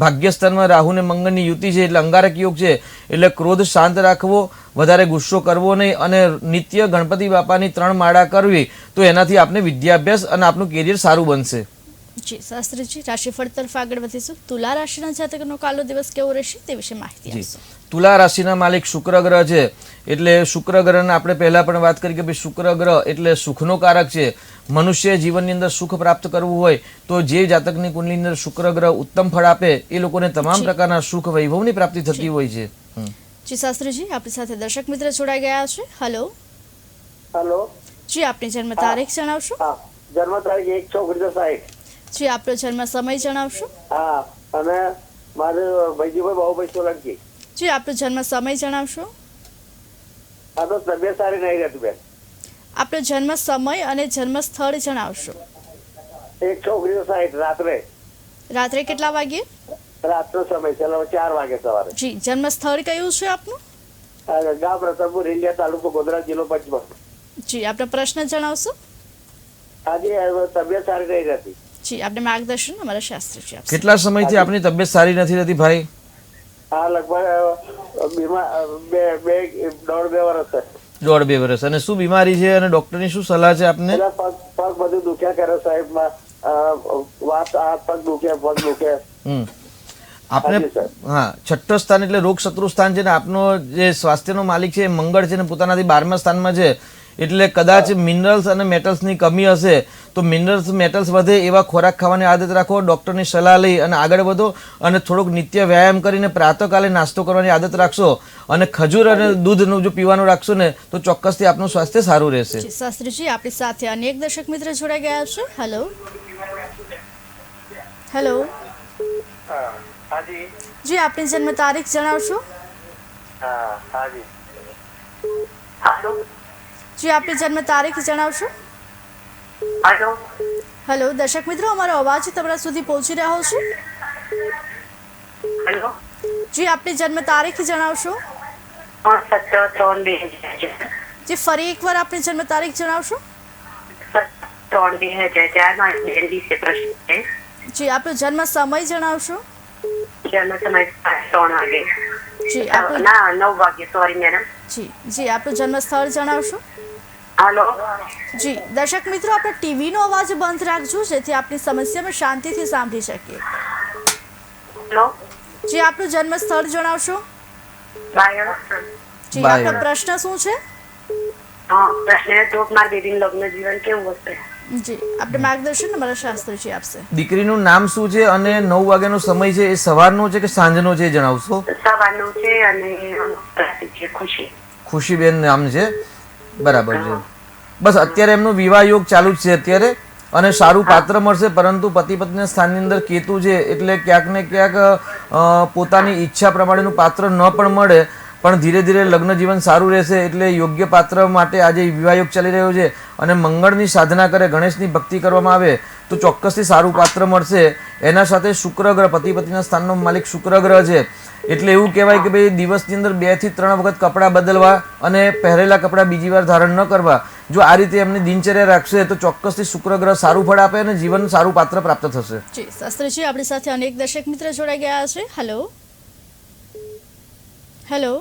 ભાગ્યસ્થાનમાં રાહુ ને મંગળની યુતિ છે એટલે અંગારક યોગ છે. એટલે ક્રોધ શાંત રાખવો, વધારે ગુસ્સો કરવો નહીં અને નિત્ય ગણપતિ બાપાની 3 માળા કરવી તો એનાથી આપને વિદ્યાભ્યાસ અને આપનું કેરિયર સારું બનશે. જી શાસ્ત્રીજી રાશિફળ તરફ આગળ વધીશું. તુલા રાશિના જાતકનો કાલો દિવસ કેવો રહેશે તે વિશે માહિતી આપશો? તુલા રાશિના માલિક શુક્ર ગ્રહ છે. એટલે શુક્ર ગ્રહને આપણે પહેલા પણ વાત કરી કે ભાઈ શુક્ર ગ્રહ એટલે સુખનો કારક છે. મનુષ્ય જીવનની અંદર સુખ પ્રાપ્ત કરવું હોય તો જે જાતકની કુંડલીની અંદર શુક્ર ગ્રહ ઉત્તમ ફળ આપે એ લોકોને તમામ પ્રકારના સુખ વૈભવની પ્રાપ્તિ થતી હોય છે. જી શાસ્ત્રીજી આપણી સાથે દર્શક મિત્ર જોડાઈ ગયા છે. હેલો હેલો જી આપની જન્મ તારીખ જણાવશો? હા, જન્મ તારીખ 1/4/60. જી આપનો જન્મ સમય જણાવશો? હા, અને મારે ભાઈજીભાઈ બાબુભાઈ સોલંકી. જી આપનો જન્મ સમય જણાવશો? આ તો તબિયત સારી નહીં રહેતી બેન. આપનો જન્મ સમય અને જન્મ સ્થળ જણાવશો. એક છોકરીનો 60 રાત્રે રાત્રે કેટલા વાગ્યે? રાતનો સમય છે 4 વાગે સવારે. જી. જન્મ સ્થળ કયું છે આપનું? ગામ રતનપુર, ઇન્ડિયા, તાલુકો ગોધરા, જિલ્લો પંચમહાલ. જી. આપનો પ્રશ્ન જણાવશો. આજે તબિયત સારી રહી નથી. જી. આપને માર્ગદર્શન અમારા શાસ્ત્રીજી આપશે. કેટલા સમયથી આપની તબિયત સારી નથી રહેતી ભાઈ? આ લગભગ બીમાર દોઢ બે વર્ષ છે. 1.5-2 વર્ષ. અને શું બીમારી છે અને ડોક્ટરની શું સલાહ છે આપને? પેલા પગ બધું દુખ્યા કરે સાહેબ. વાત હાથ પગ દુખે, પગ દુખે. આપને હાજી સર. હા, છઠ્ઠો સ્થાન એટલે રોગ શત્રુ સ્થાન છે ને આપનો જે સ્વાસ્થ્યનો માલિક છે એ મંગળ છે ને પોતાનાથી 12મા સ્થાનમાં છે, એટલે કદાચ મિનરલ્સ અને મેટલ્સની કમી હશે. તો મિનરલ્સ મેટલ્સ વધે એવા ખોરાક ખાવાની આદત રાખો, ડૉક્ટરની સલાહ લઈ અને આગળ વધો, અને થોડોક નિત્ય વ્યાયામ કરીને પ્રાતઃકાલે નાસ્તો કરવાની આદત રાખશો અને ખજૂર અને દૂધનું જો પીવાનું રાખશો ને તો ચોક્કસથી આપનું સ્વાસ્થ્ય સારું રહેશે. જી. શાસ્ત્રીજી આપણી સાથે અનેક દર્શક મિત્ર જોડાઈ ગયા છે. હેલો. હેલો. હાજી. જી. આપની જન્મ તારીખ જણાવશો. હાજી. જી. આપની જન્મ તારીખ જણાવશો. હેલો. દર્શક મિત્રો, અમારો અવાજ તમારા સુધી પહોંચી રહ્યો છે. જી. આપની જન્મ તારીખ જણાવશો. જી. ફરી એકવાર આપની જન્મ તારીખ જણાવશો. જી. આપનો જન્મ સમય જણાવશો. જી. જી. જી. આપનું જન્મ સ્થળ જણાવશો. જી. દર્શક મિત્રો, આપણે ટીવીનો અવાજ બંધ રાખજો જેથી આપની સમસ્યામાં શાંતિથી સાંભળી શકીએ. જી. આપનું જન્મ સ્થળ જણાવશો. જી. આપનો પ્રશ્ન શું છે? જી. આપણે માર્ગદર્શન અમારા શાસ્ત્રીજી આપશે. દીકરીનું નામ શું છે અને 9 વાગ્યાનો સમય છે એ સવારનો છે કે સાંજનો છે એ જણાવશો. ખુશીબેન નામ છે. બરાબર છે. બસ અત્યારે એમનો વિવાહ યોગ ચાલુ જ છે અત્યારે, અને સારું પાત્ર મળશે, પરંતુ પતિ પત્નીના સ્થાનની અંદર કેતુ છે એટલે ક્યાંક ને ક્યાંક પોતાની ઈચ્છા પ્રમાણેનું પાત્ર ન પણ મળે, પણ ધીરે ધીરે લગ્ન જીવન સારું રહેશે. એટલે યોગ્ય પાત્ર માટે આજે વિવાહ યોગ ચાલી રહ્યો છે, અને મંગળની સાધના કરે, ગણેશની ભક્તિ કરવામાં આવે તો ચોક્કસથી સારું પાત્ર મળશે. એના સાથે શુક્ર ગ્રહ, પતિ પત્નીના સ્થાનનો માલિક શુક્ર ગ્રહ છે, એટલે એવું કહેવાય કે ભાઈ દિવસની અંદર 2 થી 3 વખત કપડાં બદલવા અને પહેરેલા કપડાં બીજી વાર ધારણ ન કરવા. જો આ રીતે એમની દિનચર્યા રાખશે તો ચોક્કસથી શુક્ર ગ્રહ સારું ફળ આપે અને જીવન સારું પાત્ર પ્રાપ્ત થશે. જી. શાસ્ત્રીજી આપણી સાથે અનેક દર્શક મિત્ર જોડાઈ ગયા છે. હેલો. હેલો.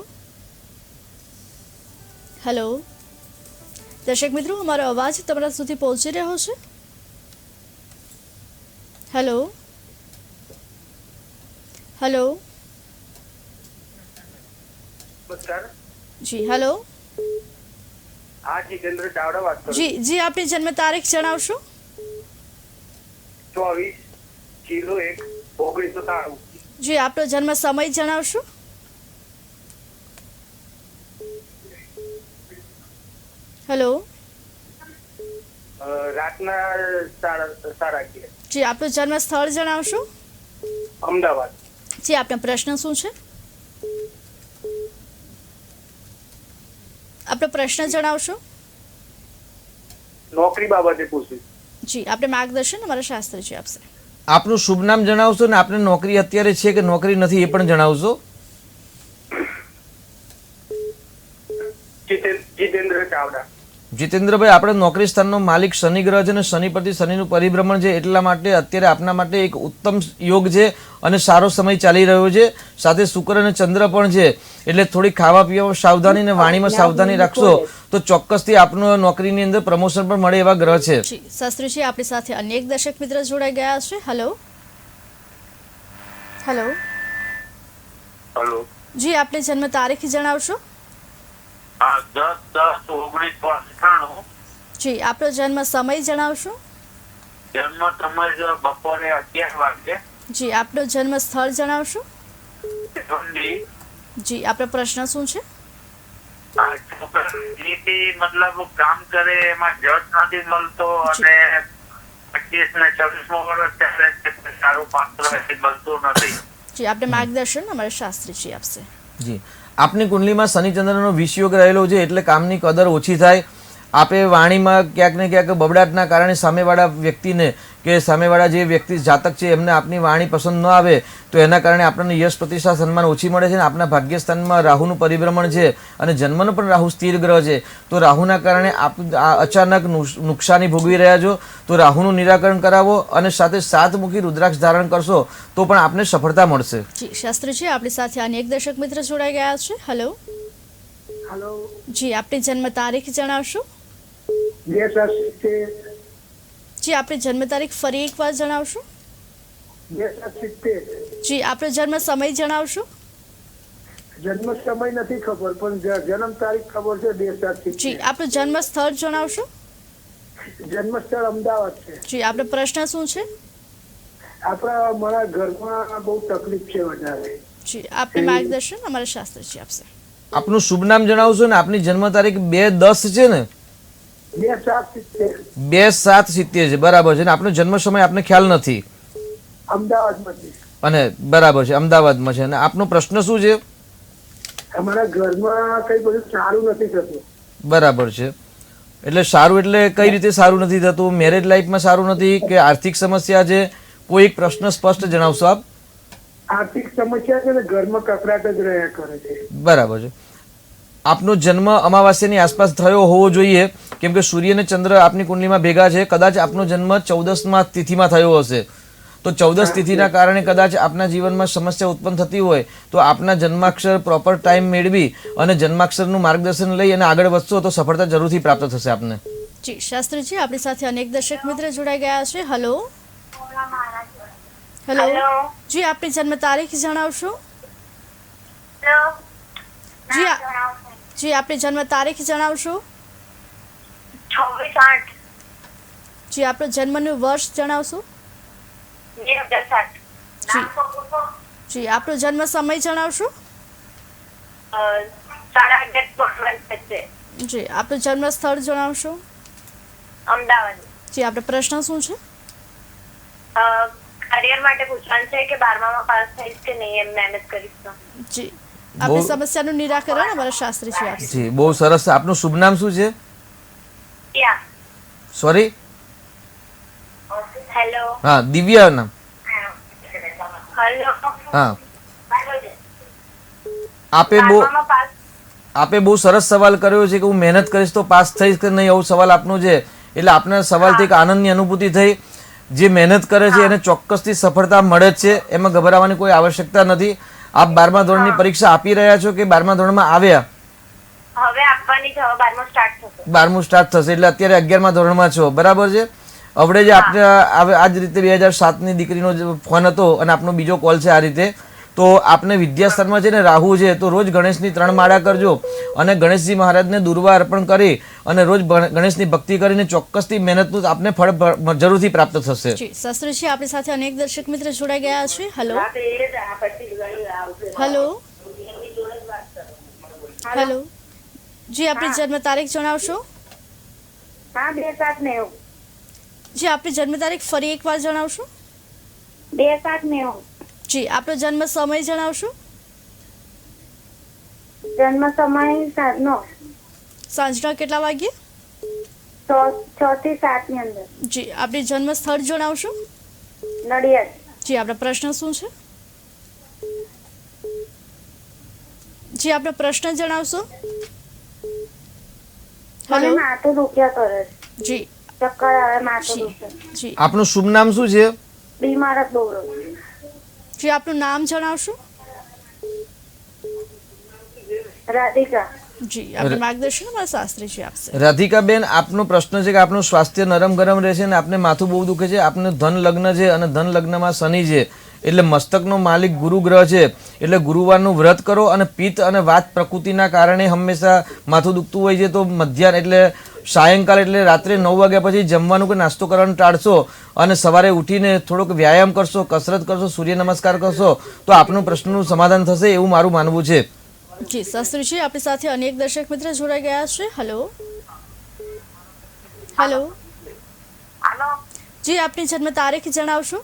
હેલો. દર્શક મિત્રો, અમારો અવાજ તમારા સુધી પહોંચી રહ્યો છે. હેલો. હેલો. જી. હેલો. હા, જીતેન્દ્ર ચાવડા વાત કરું. જી. જી. આપની જન્મ તારીખ જણાવશો. 24/01/1993. જી. આપનો જન્મ સમય જણાવશો. હેલો. રાતના 11:30. જી. આપનું જન્મ સ્થળ જણાવશો. અમદાવાદ. જી. આપનો પ્રશ્ન શું છે? આપનો પ્રશ્ન જણાવશો. નોકરી બાબતે પૂછ્યું. જી. આપણે માર્ગદર્શન અમારા શાસ્ત્રીજી આપશે. આપનું શુભ નામ જણાવશો ને આપને નોકરી અત્યારે છે કે નોકરી નથી એ પણ જણાવશો. જીતેન્દ્ર ચાવડા. જીતેન્દ્રભાઈ, આપણે નોકરી સ્થાનનો માલિક શનિ ગ્રહ છે, અને શનિ પરથી શનિનું પરિભ્રમણ છે, એટલા માટે અત્યારે આપના માટે એક ઉત્તમ યોગ છે અને સારો સમય ચાલી રહ્યો છે. સાથે શુક્ર અને ચંદ્ર પણ છે, એટલે થોડી ખાવા પીવામાં સાવધાની અને વાણીમાં સાવધાની રાખશો તો ચોક્કસથી આપનો નોકરીની અંદર પ્રમોશન પણ મળે એવા ગ્રહ છે. જી. શાસ્ત્રીજી આપણી સાથે અનેક દર્શક મિત્ર જોડાઈ ગયા છે. હેલો. હેલો. હેલો. જી. આપની જન્મ તારીખ જણાવશો. 10/10/1998. જી. આપનો જન્મ સમય જણાવશો. જન્મ સમય બપોરે 11 વાગે. જી. આપનો જન્મ સ્થળ જણાવશો. ઠંડી. જી. આપનો પ્રશ્ન શું છે? મતલબ કામ કરે એમાં જજ નથી મળતો, અને 25 ને 26 વર્ષ ચાલે છે, સારું પાત્ર મળતું નથી. જી. આપણે માર્ગદર્શન અમારા શાસ્ત્રીજી આપશે. જી. આપની કુંડલીમાં શનિચંદ્રનો વિષયોગ રહેલો છે, એટલે કામની કદર ઓછી થાય. આપે વાણીમાં ક્યાંક ને ક્યાંક બબડાટના કારણે સામેવાળા વ્યક્તિને કે સામેવાળા જે વ્યક્તિ જાતક છે એમને આપની વાણી પસંદ ન આવે તો એના કારણે આપણને યશ પ્રતિષ્ઠા સન્માન ઓછી મળે છે. ને આપના ભાગ્યસ્થાનમાં રાહુનું પરિભ્રમણ છે અને જન્મનો પણ રાહુ સ્થિર ગ્રહ છે, તો રાહુના કારણે આપ અચાનક નુકસાની ભોગવી રહ્યા છો. તો રાહુનું નિરાકરણ કરાવો અને સાથે 7 મુખી રુદ્રાક્ષ ધારણ કરશો તો પણ આપને સફળતા મળશે. જી શાસ્ત્રીજી, આપણી સાથે અન્ય એક દર્શક મિત્ર જોડાઈ ગયા છે. હેલો હેલો, જી, આપની જન્મ તારીખ જણાવશો? 2070. જી, આપની જન્મ તારીખ ફરી એકવાર જણાવશો? 2070. જી, આપનો જન્મ સમય જણાવશો? જન્મ સમય નથી ખબર, પણ જન્મ તારીખ ખબર છે. 2070. જી, આપનું જન્મ સ્થળ જણાવશો? જન્મ સ્થળ અમદાવાદ છે. જી, આપનો પ્રશ્ન શું છે? આપણા મારા ઘરમાં બહુ તકલીફ છે વધારે. જી, આપને માર્ગદર્શન અમારા શાસ્ત્રીજી આપશે. આપનું શુભ નામ જણાવશો ને? આપની જન્મ તારીખ 2/10 છે ને? 2070. 2/7/70 છે, બરાબર છે. ને આપનો જન્મ સમય આપને ખ્યાલ નથી? અમદાવાદમાં છે. અને બરાબર છે, અમદાવાદમાં છે. અને આપનો પ્રશ્ન શું છે? અમારા ઘરમાં કઈ બધું સારું નથી થતું. બરાબર છે. એટલે સારું એટલે કઈ રીતે સારું નથી થતું? મેરેજ લાઈફમાં સારું નથી કે આર્થિક સમસ્યા છે? કોઈ એક પ્રશ્ન સ્પષ્ટ જણાવશો આપ? આર્થિક સમસ્યા છે ને, ઘરમાં કકડાટ જ રહ્યા કરે છે. બરાબર છે. આપનો જન્મ અમાવાસ્યાની આસપાસ થયો હોવો જોઈએ, કેમ કે સૂર્ય અને ચંદ્ર આપની કુંડલીમાં ભેગા છે. કદાચ આપનો જન્મ 14મા તિથિમાં થયો હશે, તો 14 તિથિના કારણે કદાચ આપના જીવનમાં સમસ્યા ઉત્પન્ન થતી હોય તો આપના જન્માક્ષર પ્રોપર ટાઈમ મેળવી અને જન્માક્ષરનું માર્ગદર્શન લઈ અને આગળ વધશો તો સફળતા જરૂરથી પ્રાપ્ત થશે આપને. જી શાસ્ત્રીજી, આપણી સાથે અનેક દર્શક મિત્ર જોડાઈ ગયા છે. હેલો હેલો, જી, આપની જન્મ તારીખ જણાવશો? જી, આપની જન્મ તારીખ જણાવશો? 26/8. જી, આપનો જન્મનું વર્ષ જણાવશો? 2007. જી, આપનો જન્મ સમય જણાવશો? 11:30 જી, આપનું જન્મ સ્થળ જણાવશો? અમદાવાદ. જી, આપનો પ્રશ્ન શું છે? કરિયર માટે પૂછવાનું છે કે 12માં પાસ થઈશ કે નહીં, એમ મહેનત કરીશ તો. જી, આપની સમસ્યાનું નિરાકરણ અમારા શાસ્ત્રીજી આપશે. જી, બહુ સરસ. આપનું શુભ નામ શું છે? યા. સોરી? હેલો. હા, દિવ્યા નામ. હેલો. હા, આપે બહુ સરસ સવાલ કર્યો છે કે હું મહેનત કરીશ તો પાસ થઈશ કે નહીં, એવો સવાલ આપનો છે. એટલે આપના સવાલથી એક આનંદની અનુભૂતિ થઈ. જે મહેનત કરે છે એને ચોક્કસથી સફળતા મળે જ છે, એમાં ગભરાવાની કોઈ આવશ્યકતા નથી. આપ 12મા ધોરણની પરીક્ષા આપી રહ્યા છો કે 12મા ધોરણમાં આવ્યા? હવે આપવાની છે, હવે 12મું સ્ટાર્ટ થશે. 12મું સ્ટાર્ટ થશે એટલે અત્યારે 11મા ધોરણમાં છો, બરાબર છે. હવે જે આપણે આ જ રીતે 2007ની દીકરીનો જે ફોન હતો અને આપનો બીજો કોલ છે આ રીતે, તો આપને વિદ્યાસ્થાનમાં છે ને રાહુ છે, તો રોજ ગણેશની 3 માળા કરજો અને ગણેશજી મહારાજને દુર્વા અર્પણ કરી અને રોજ ગણેશની ભક્તિ કરીને ચોક્કસથી મહેનતનું આપને ફળ જરૂરથી પ્રાપ્ત થશે. જી શાસ્ત્રીજી, આપણી સાથે અનેક દર્શક મિત્ર જોડાઈ ગયા છે. હેલો હેલો હેલો, જી, આપની જન્મ તારીખ જણાવશો? હા 2790. જી, આપની જન્મ તારીખ ફરી એકવાર જણાવશો? 2790. જી, આપનો જન્મ સમય જણાવશો? જન્મ સમય સાંજનો સાંજના કેટલા વાગ્યે? 6 થી 7 ની અંદર. જી, આપની જન્મ સ્થળ જણાવશો? નડિયાદ. જી, આપનો પ્રશ્ન શું છે? જી, આપનો પ્રશ્ન જણાવશો? મને માથું દુખ્યા કરે છે. જી, ચક્કર આવે, માથું દુખે. જી, આપનું શુભ નામ શું છે? બીમાર જ બહુ રહું. જી, આપનું નામ જણાવશો? રાધિકા. જી, આપનું માર્ગદર્શન અમારા શાસ્ત્રીજી આપશે. રાધિકાબેન, આપનો પ્રશ્ન છે કે આપનું સ્વાસ્થ્ય નરમ ગરમ રહે છે અને આપને માથું બહુ દુખે છે. આપને ધન લગ્ન છે અને ધન લગ્નમાં શનિ છે, એટલે મસ્તકનો માલિક ગુરુ ગ્રહ છે, એટલે ગુરુવારનું વ્રત કરો. અને પિત્ત અને વાત પ્રકૃતિના કારણે હંમેશા માથું દુખતું હોય છે, તો મધ્યાહન એટલે સાયંકાળ એટલે રાત્રે 9 વાગ્યા પછી જમવાનું કે નાસ્તો કરવાનું ટાળશો અને સવારે ઉઠીને થોડોક વ્યાયામ કરશો, કસરત કરશો, સૂર્ય નમસ્કાર કરશો તો આપનું પ્રશ્નનું સમાધાન થશે એવું મારું માનવું છે. જી શાસ્ત્રીજી, આપણી સાથે અનેક દર્શક મિત્ર જોડાઈ ગયા છે. હેલો હેલો, હાલો. જી, આપની જન્મ તારીખ જણાવશો?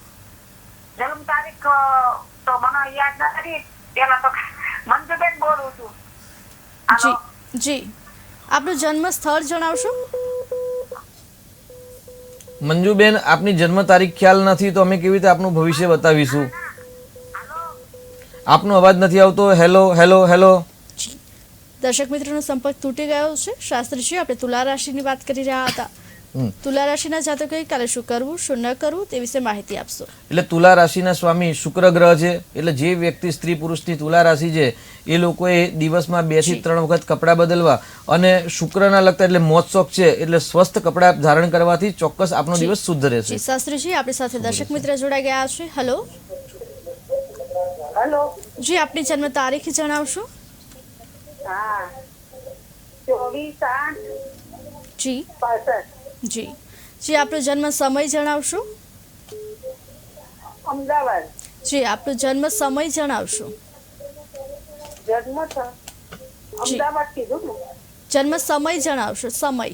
જન્મ તારીખ તો મને યાદ નથી. પેલા તો મંજુબેન બોલું છું. જી જી, આપનું જન્મ સ્થળ જણાવશો? મંજુબેન, આપની જન્મ તારીખ ખ્યાલ નથી તો અમે કેવી રીતે આપનું ભવિષ્ય બતાવીશું? આપનો અવાજ નથી આવતો. Hello hello hello. જી દર્શક મિત્રોનો સંપર્ક તૂટી ગયો છે. શાસ્ત્રીજી, આપણે તુલા રાશિની વાત કરી રહ્યા હતા. તુલા રાશિના જાતકોએ કાલે શું કરવું શું ન કરવું તે વિશે માહિતી આપશો. એટલે તુલા રાશિના સ્વામી શુક્ર ગ્રહ છે. એટલે જે વ્યક્તિ સ્ત્રી પુરુષની તુલા રાશિ છે એ લોકોએ દિવસમાં 2 થી 3 વખત કપડાં બદલવા અને શુક્રના લગતા એટલે મોજશોખ છે એટલે સ્વસ્થ કપડાં ધારણ કરવાથી ચોક્કસ આપનો દિવસ શુદ્ધ રહેશે. જી શાસ્ત્રીજી, આપણી સાથે દર્શક મિત્ર જોડાઈ ગયા છે. Hello hello. જી, આપની જન્મ તારીખ જણાવશો? હા, 24/8/65. જી જી જી, આપનો જન્મ સમય જણાવશો? અમદાવાદ. જી, આપનો જન્મ સમય જણાવશો? જન્મ છે અમદાવાદ કીધું ને. જન્મ સમય જણાવશો? સમય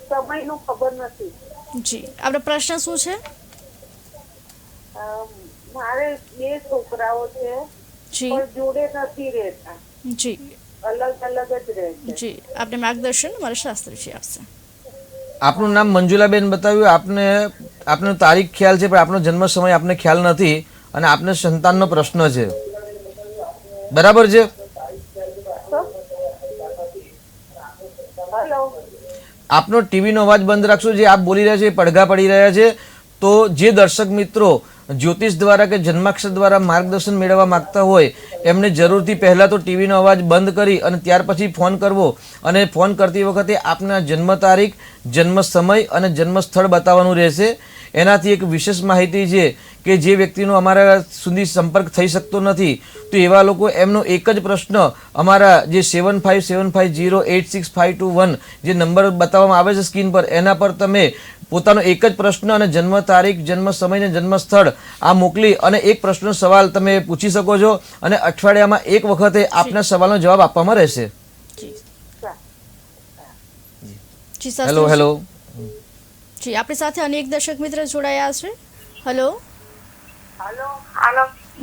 સમયનું ખબર નથી. જી, આપણો પ્રશ્ન શું છે? મારે 2 છોકરાઓ છે જી પણ જોડે નથી રહેતા, જી અલગ અલગ જ રહે છે. જી, આપને માર્ગદર્શન મારા શાસ્ત્રીજી આપશે. આપનું નામ મંજુલાબેન બતાવ્યું. આપનો તારીખ ખ્યાલ છે પણ આપનો જન્મ સમય આપને ખ્યાલ નથી અને આપને સંતાનનો પ્રશ્ન છે. બરાબર છે? હેલો. આપનો ટીવીનો અવાજ બંધ રાખશો. જે આપ બોલી રહ્યા છે એ પડઘા પડી રહ્યા છે. તો જે દર્શક મિત્રો જ્યોતિષ દ્વારા કે જન્માક્ષર દ્વારા માર્ગદર્શન મેળવવા માંગતા હોય એમને જરૂરથી પહેલાં તો ટીવીનો અવાજ બંધ કરી અને ત્યાર પછી ફોન કરવો અને ફોન કરતી વખતે આપના જન્મ તારીખ, જન્મ સમય અને જન્મ સ્થળ બતાવવાનું રહેશે. એનાથી એક વિશેષ માહિતી છે કે જે વ્યક્તિનો અમારા સુધી સંપર્ક થઈ શકતો નથી તો એવા લોકો એમનો એક જ પ્રશ્ન અમારા જે 7575086521 જે નંબર બતાવવામાં આવે છે સ્ક્રીન પર એના પર તમે પોતાનો એક જ પ્રશ્ન અને જન્મ તારીખ, જન્મ સમય અને જન્મ સ્થળ આ મોકલી અને એક પ્રશ્નનો સવાલ તમે પૂછી શકો છો અને અઠવાડિયામાં એક વખતે આપના સવાલનો જવાબ આપવામાં રહેશે. Hello hello. જી, આપણી સાથે અનેક દર્શક મિત્ર જોડાયા છે. હેલો હાલો.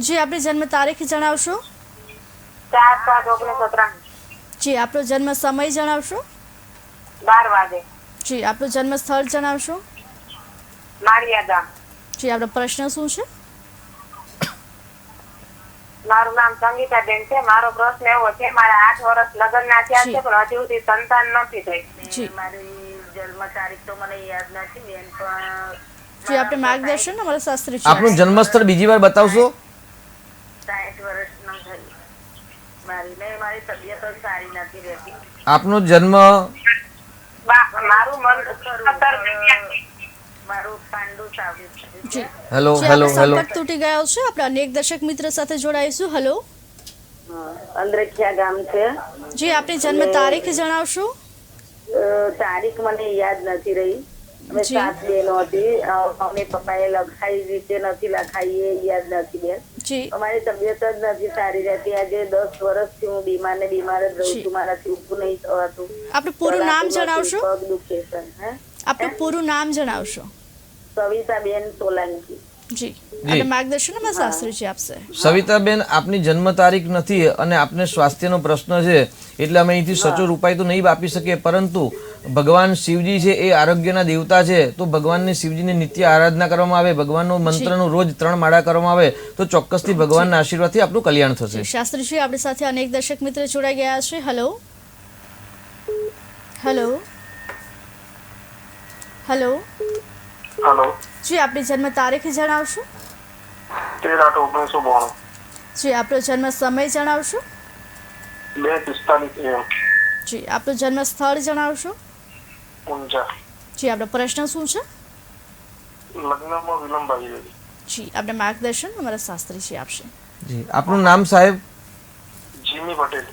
જી, આપણી જન્મ તારીખ જણાવશો? 4/7/1993. જી, આપણો જન્મ સમય જણાવશો? 12 વાગે. જી, આપણું જન્મ સ્થળ જણાવશો? માળિયા ગામ. જી, આપણો પ્રશ્ન શું છે? મારું નામ સંગીતાબેન છે. મારો પ્રશ્ન એવો છે, મારા 8 વર્ષ લગ્નના થયા છે પણ હજુ સુધી સંતાન નથી થઈ. જી મારી જન્મ તારીખ તો મને યાદ નથી બેન, પણ જી, આપણે માર્ગદર્શન અમારા શાસ્ત્રી છે. આપનું જન્મ સ્થળ બીજી વાર બતાવશો? 60 વર્ષ ન થઈ મારી તબિયત જ સારી નથી રહેતી. આપનો જન્મ મારું મન મારું પાંડુ સાવ્યું છે. જી હેલો જી, હેલો આપણો હેલો. સંપર્ક તૂટી ગયો છે. આપણે અનેક દર્શક મિત્ર સાથે જોડાઈશું. હેલો અંદ્રખ્યા ગામ છે. જી, આપણી જન્મ તારીખ જણાવશો? તારીખ મને યાદ નથી રહી. અમે જી. 7 બહેનો હતી. મમ્મી પપ્પાએ લખાઈ રીતે નથી લખાઈ એ યાદ નથી બેન. જી અમારી તબિયત જ નથી સારી રહેતી. આજે 10 વર્ષથી હું બીમાર જ રહું જી. છું. મારાથી ઊભું નહીં થવાતું. આપણું પૂરું નામ ચલાતું નથી, જણાવશો? પગ દુખે છે. હે? આપણું પૂરું નામ જણાવશો? સવિતાબેન સોલંકી. જી, આપણે માર્ગદર્શન અમારા શાસ્ત્રીજી આપશે. સવિતાબેન, આપની જન્મ તારીખ નથી અને આપને સ્વાસ્થ્યનો પ્રશ્ન છે એટલે અમે અહીંથી સચોટ ઉપાય તો નહીં આપી શકીએ, પરંતુ ભગવાન શિવજી છે એ આરોગ્યના દેવતા છે તો ભગવાનની શિવજીની નિત્ય આરાધના કરવામાં આવે, ભગવાનનો મંત્રનો રોજ 3 માળા કરવામાં આવે તો ચોક્કસથી ભગવાનના આશીર્વાદથી આપણું કલ્યાણ થશે. શાસ્ત્રીજી, આપણી સાથે અનેક દર્શક મિત્ર જોડાઈ ગયા છે. Hello hello hello. હેલો. જી, આપણી જન્મ તારીખ જણાવશો? 13/8/1992. જી, આપણો જન્મ સમય જણાવશો? 2:45 AM. જી, આપણું જન્મ સ્થળ જણાવશો? ઊંઝા. જી, આપણો પ્રશ્ન શું છે? લગ્નમાં વિલંબ આવી ગયો. જી, આપણે માર્ગદર્શન અમારા શાસ્ત્રીજી આપશે. જી, આપનું નામ સાહેબ? જીમી પટેલ.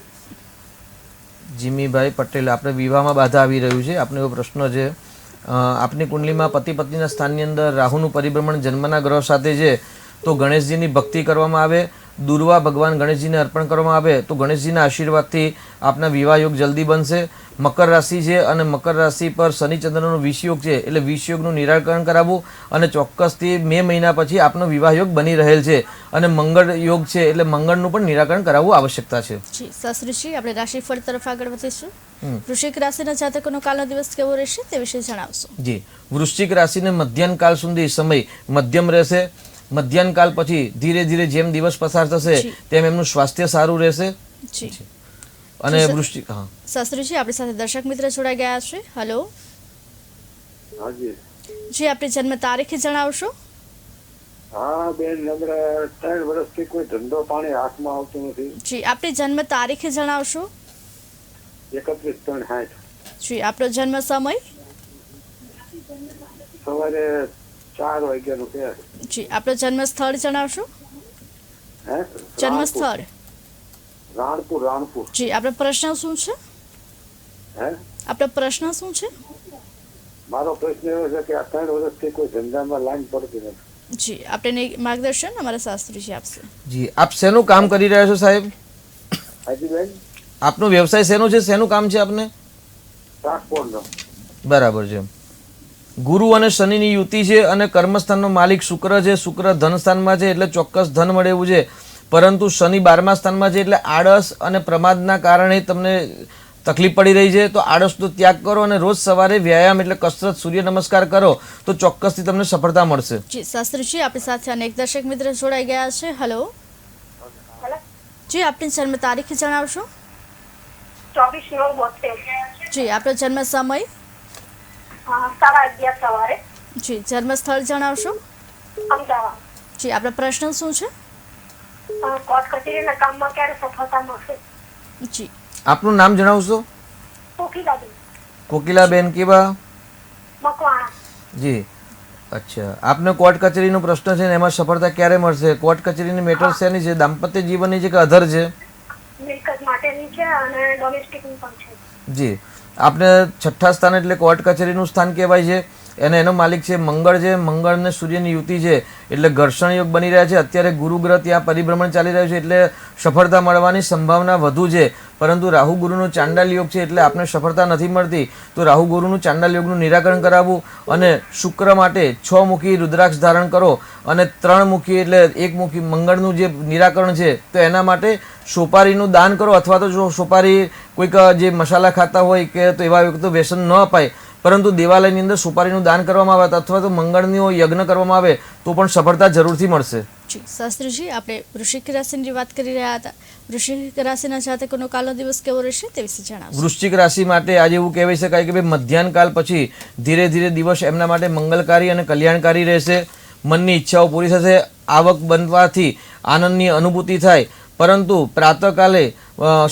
જીમીભાઈ પટેલ. આપણે વિવાહમાં બાધા આવી રહ્યું છે, આપનો એવો પ્રશ્ન છે. આપની કુંડલીમાં પતિ પત્નીના સ્થાનની અંદર રાહુનું પરિભ્રમણ જન્મના ગ્રહ સાથે છે તો ગણેશજીની ભક્તિ કરવામાં આવે દુર્વા ભગવાન ગણેશજીને અર્પણ કરવામાં આવે તો ગણેશજીના આશીર્વાદથી આપના વિવાહ યોગ જલ્દી બનશે. મકર રાશિ છે અને મકર રાશિ પર શનિચંદ્રનો વિષયોગ છે એટલે વિષયોગનું નિરાકરણ કરાવવું અને ચોક્કસથી મે મહિના પછી આપનો વિવાહ યોગ બની રહેલ છે અને મંગળ યોગ છે એટલે મંગળનું પણ નિરાકરણ કરાવવું આવશ્યકતા છે. જી શાસ્ત્રીજી, આપણે રાશિફળ તરફ આગળ વધીશું. વૃશ્ચિક રાશિના જાતકોનો કાલનો દિવસ કેવો રહેશે તે વિશે જણાવશો. જી, વૃશ્ચિક રાશિને મધ્યાહન કાળ સુધી સમય મધ્યમ રહેશે. મધ્યાહન કાળ પછી ધીરે ધીરે જેમ દિવસ પસાર થશે તેમ એમનું સ્વાસ્થ્ય સારું રહેશે. જી અને વૃશ્ચિક શાસ્ત્રીજી, આપણી સાથે દર્શક મિત્ર જોડાઈ ગયા છે. હેલો હાજી. જી, આપણી જન્મ તારીખ જણાવશો. હા બેન, હમણાં 3 વર્ષથી કોઈ ધંધો પાણી હાથમાં આવતું નથી. જી, આપણી જન્મ તારીખ જણાવશો. 31/3/60. જી, આપણો જન્મ સમય. સવારે 4 વાગ્યાનું છે. જી, આપણો જન્મ સ્થળ જણાવશો. હે? જન્મ સ્થળ. રાણપુર. જી, આપણો પ્રશ્ન શું છે? હે? આપણો પ્રશ્ન શું છે? મારો પ્રશ્ન એવો છે કે આ 3 વર્ષથી કોઈ ધંધામાં લાઈન પડતી નથી. જી, આપણે માર્ગદર્શન અમારા શાસ્ત્રીજી આપશે. જી, આપ શેનું કામ કરી રહ્યા છો સાહેબ? હાજી બેન, આપનો વ્યવસાય શેનો છે? શેનું કામ છે આપને? ટ્રાન્સપોર્ટનો. બરાબર છે. ગુરુ અને શનિની યુતિ છે અને કર્મસ્થાનનો માલિક શુક્ર છે. શુક્ર ધન સ્થાનમાં છે એટલે ચોક્કસ ધન મળે એવું છે, પરંતુ શનિ 12મા સ્થાનમાં છે એટલે આળસ અને પ્રમાદના કારણે તમને તકલીફ પડી રહી છે. તો આળસનો ત્યાગ કરો અને રોજ સવારે વ્યાયામ એટલે કસરત, સૂર્ય નમસ્કાર કરો તો ચોક્કસથી તમને સફળતા મળશે. જી શાસ્ત્રીજી, આપણી સાથે અનેક દર્શક મિત્ર જોડાઈ ગયા છે. હેલો જી, આપની જન્મ તારીખ જણાવશો. 24/9/72. જી, આપણો જન્મ સમય. 11:30 સવારે. જી, જન્મ સ્થળ જણાવશો. અમદાવાદ. જી, આપણો પ્રશ્ન શું છે? કોર્ટ કચેરીના કામમાં ક્યારે સફળતા મળશે? જી, આપનું નામ જણાવશો. કોકિલાબેન કોકિલાબેન કેવા? મકવાણા. જી, અચ્છા. આપને કોર્ટ કચેરીનો પ્રશ્ન છે ને એમાં સફળતા ક્યારે મળશે? કોર્ટ કચેરીની મેટર શેની છે? દાંપત્ય જીવનની છે કે અધર છે? મિલકત માટેની છે અને ડોમેસ્ટિકની પણ છે. જી, આપને 6ઠ્ઠા સ્થાન એટલે કોર્ટ કચેરીનું સ્થાન કહેવાય છે અને એનો માલિક છે મંગળ છે. મંગળ અને સૂર્યની યુતિ છે એટલે ઘર્ષણ યોગ બની રહ્યા છે. અત્યારે ગુરુ ગ્રહ ત્યાં પરિભ્રમણ ચાલી રહ્યું છે એટલે સફળતા મળવાની સંભાવના વધુ છે, પરંતુ રાહુ ગુરુનો ચાંડાલ યોગ છે એટલે આપને સફળતા નથી મળતી. તો રાહુ ગુરુનું ચાંડાલ યોગનું નિરાકરણ કરાવવું અને શુક્ર માટે 6 મુખી રુદ્રાક્ષ ધારણ કરો અને 3 મુખી એટલે 1 મુખી મંગળનું જે નિરાકરણ છે તો એના માટે સોપારીનું દાન કરો, અથવા તો જો સોપારી કોઈક જે મસાલા ખાતા હોય કે તો એવા વ્યક્તિ વ્યસન ન અપાય, પરંતુ દેવાલયની અંદર સુપારીનું દાન કરવામાં આવે અથવા તો મંગળનો યજ્ઞ કરવામાં આવે તો પણ સફળતા જરૂરથી મળશે. જી શાસ્ત્રીજી, આપણે વૃશ્ચિક રાશિની વાત કરી રહ્યા હતા. વૃશ્ચિક રાશિના જાતકોનો કાલનો દિવસ કેવો રહેશે તે વિશે જણાવશો. વૃશ્ચિક રાશિ માટે આજે એવું કહેવાય શકાય કે ભાઈ મધ્યાહન કાળ પછી ધીરે ધીરે દિવસ એમના માટે મંગલકારી અને કલ્યાણકારી રહેશે. મનની ઈચ્છાઓ પૂરી થશે, આવક બનવાથી આનંદની અનુભૂતિ થાય, પરંતુ પ્રાતઃકાલે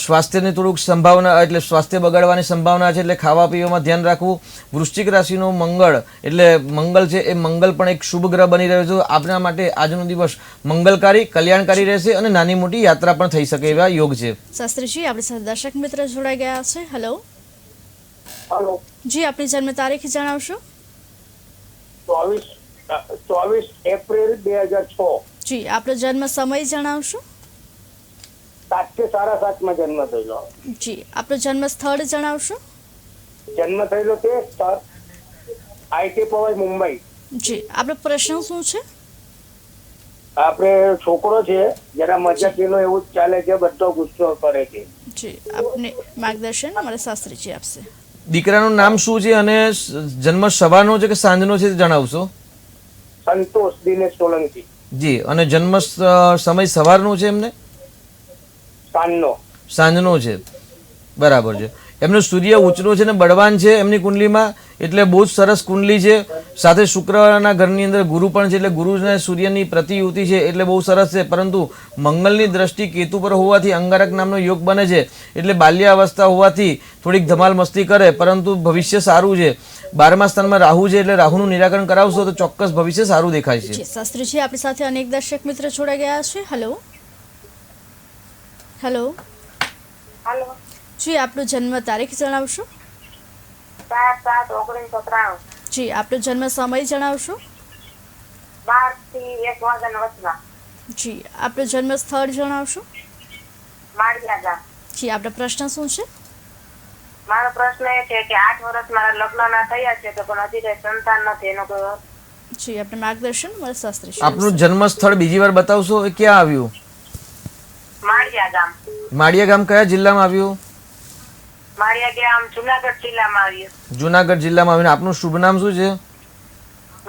સ્વાસ્થ્યની થોડુંક સંભાવના એટલે સ્વાસ્થ્ય બગાડવાની સંભાવના છે એટલે ખાવા પીવામાં ધ્યાન રાખવું. વૃશ્ચિક રાશિનો મંગળ એટલે મંગળ છે એ મંગળ પણ એક શુભ ગ્રહ બની રહ્યો છે. આપના માટે આજનો દિવસ મંગલકારી કલ્યાણકારી રહેશે અને નાની મોટી યાત્રા પણ થઈ શકે એવા યોગ છે. શાસ્ત્રીજી, આપણી સાથે દર્શક મિત્ર જોડાઈ ગયા છે. હેલો હાલો. જી, આપની જન્મ તારીખ જણાવશો. 24 એપ્રિલ 2006. જી, આપણો જન્મ સમય જણાવશો. 7:07 માં જન્મ થયેલો. જી, આપણો જન્મ સ્થળ જણાવશો. જન્મ થયેલો તે સ્થળ આઈટી પવાઈ મુંબઈ. જી, આપણો પ્રશ્ન શું છે? આપણે છોકરો છે જરા મજાકીનો એવું જ ચાલે છે, બધો ગુસ્સો કરે છે. જી, આપને માર્ગદર્શન અમારા શાસ્ત્રીજી આપશે. દીકરાનું નામ શું છે અને જન્મ સવારનો છે કે સાંજનો છે તે જણાવશો. સંતોષ દિનેશ સોલંકી. જી, અને જન્મ સમય સવારનો છે એમને? સાંજનો છે. બરાબર છે. એમનો સૂર્ય ઉચરો છે ને બળવાન છે એમની કુંડલીમાં, એટલે બહુ જ સરસ કુંડલી છે. સાથે શુક્રના ઘરની અંદર ગુરુ પણ છે એટલે ગુરુ અને સૂર્યની પ્રતિયુતિ છે એટલે બહુ સરસ છે, પરંતુ મંગળની દ્રષ્ટિ કેતુ પર હોવાથી અંગારક નામનો યોગ બને છે એટલે બાલ્યાવસ્થા હોવાથી થોડીક ધમાલ મસ્તી કરે, પરંતુ ભવિષ્ય સારું છે. 12મા સ્થાનમાં રાહુ છે એટલે રાહુનું નિરાકરણ કરાવશો તો ચોક્કસ ભવિષ્ય સારું દેખાય છે. શાસ્ત્રીજી, આપણી સાથે અનેક દર્શક મિત્ર જોડાઈ ગયા છે. હેલો હેલો હાલો જી, આપણો જન્મ તારીખ જણાવશો. 7/7/1993. જી, આપણો જન્મ સમય જણાવશો. 12 થી 1 વાગ્યાના વચમાં. જી આપણું જન્મ સ્થળ જણાવશો? માળિયા ગામ. જી આપણો પ્રશ્ન શું છે? મારો પ્રશ્ન એ છે કે 8 વર્ષ મારા લગ્નના થયા છે તો પણ હજી કઈ સંતાન નથી. એનો કોઈ જી આપણે માર્ગદર્શન અમારા શાસ્ત્રી આપનું જન્મ સ્થળ બીજી વાર બતાવશો? એ ક્યાં આવ્યું? માળિયા ગામ. માળિયા ગામ કયા જિલ્લામાં આવ્યું? માળિયા ગામ જુનાગઢ જિલ્લામાં આવ્યું. જુનાગઢ જિલ્લામાં આવીને આપનું શુભ નામ શું છે?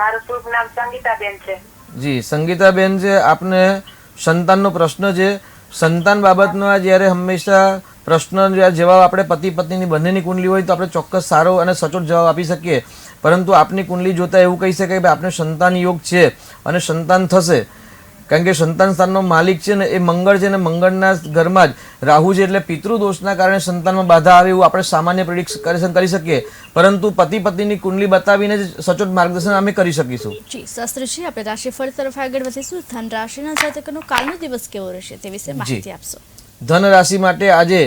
મારું શુભ નામ સંગીતાબેન છે. જી સંગીતાબેન છે. આપને સંતાનનો પ્રશ્ન છે. સંતાન બાબતનો જ્યારે હંમેશા પ્રશ્ન જવાબ આપણે પતિ પત્નીની બંનેની કુંડલી હોય તો આપણે ચોક્કસ સારો અને સચોટ જવાબ આપી શકીએ, પરંતુ આપની કુંડલી જોતા એવું કહી શકાય કે આપને સંતાન યોગ છે અને સંતાન થશે, કારણ કે સંતાન સ્થાનનો માલિક છે ને એ મંગળ છે, ને મંગળના ઘરમાં જ રાહુ છે, એટલે પિતૃદોષના કારણે સંતાનમાં બાધા આવે એવું આપણે સામાન્ય પ્રિડિક્શન કરી શકીએ, પરંતુ પતિ પત્નીની કુંડલી બતાવીને જ સચોટ માર્ગદર્શન અમે કરી શકીશું. જી શાસ્ત્રીજી આપણે રાશિફળ તરફ આગળ વધીશું. ધન રાશિના જાતકોનો કાલનો દિવસ કેવો રહેશે તે વિશે માહિતી આપશો. ધન રાશિ માટે આજે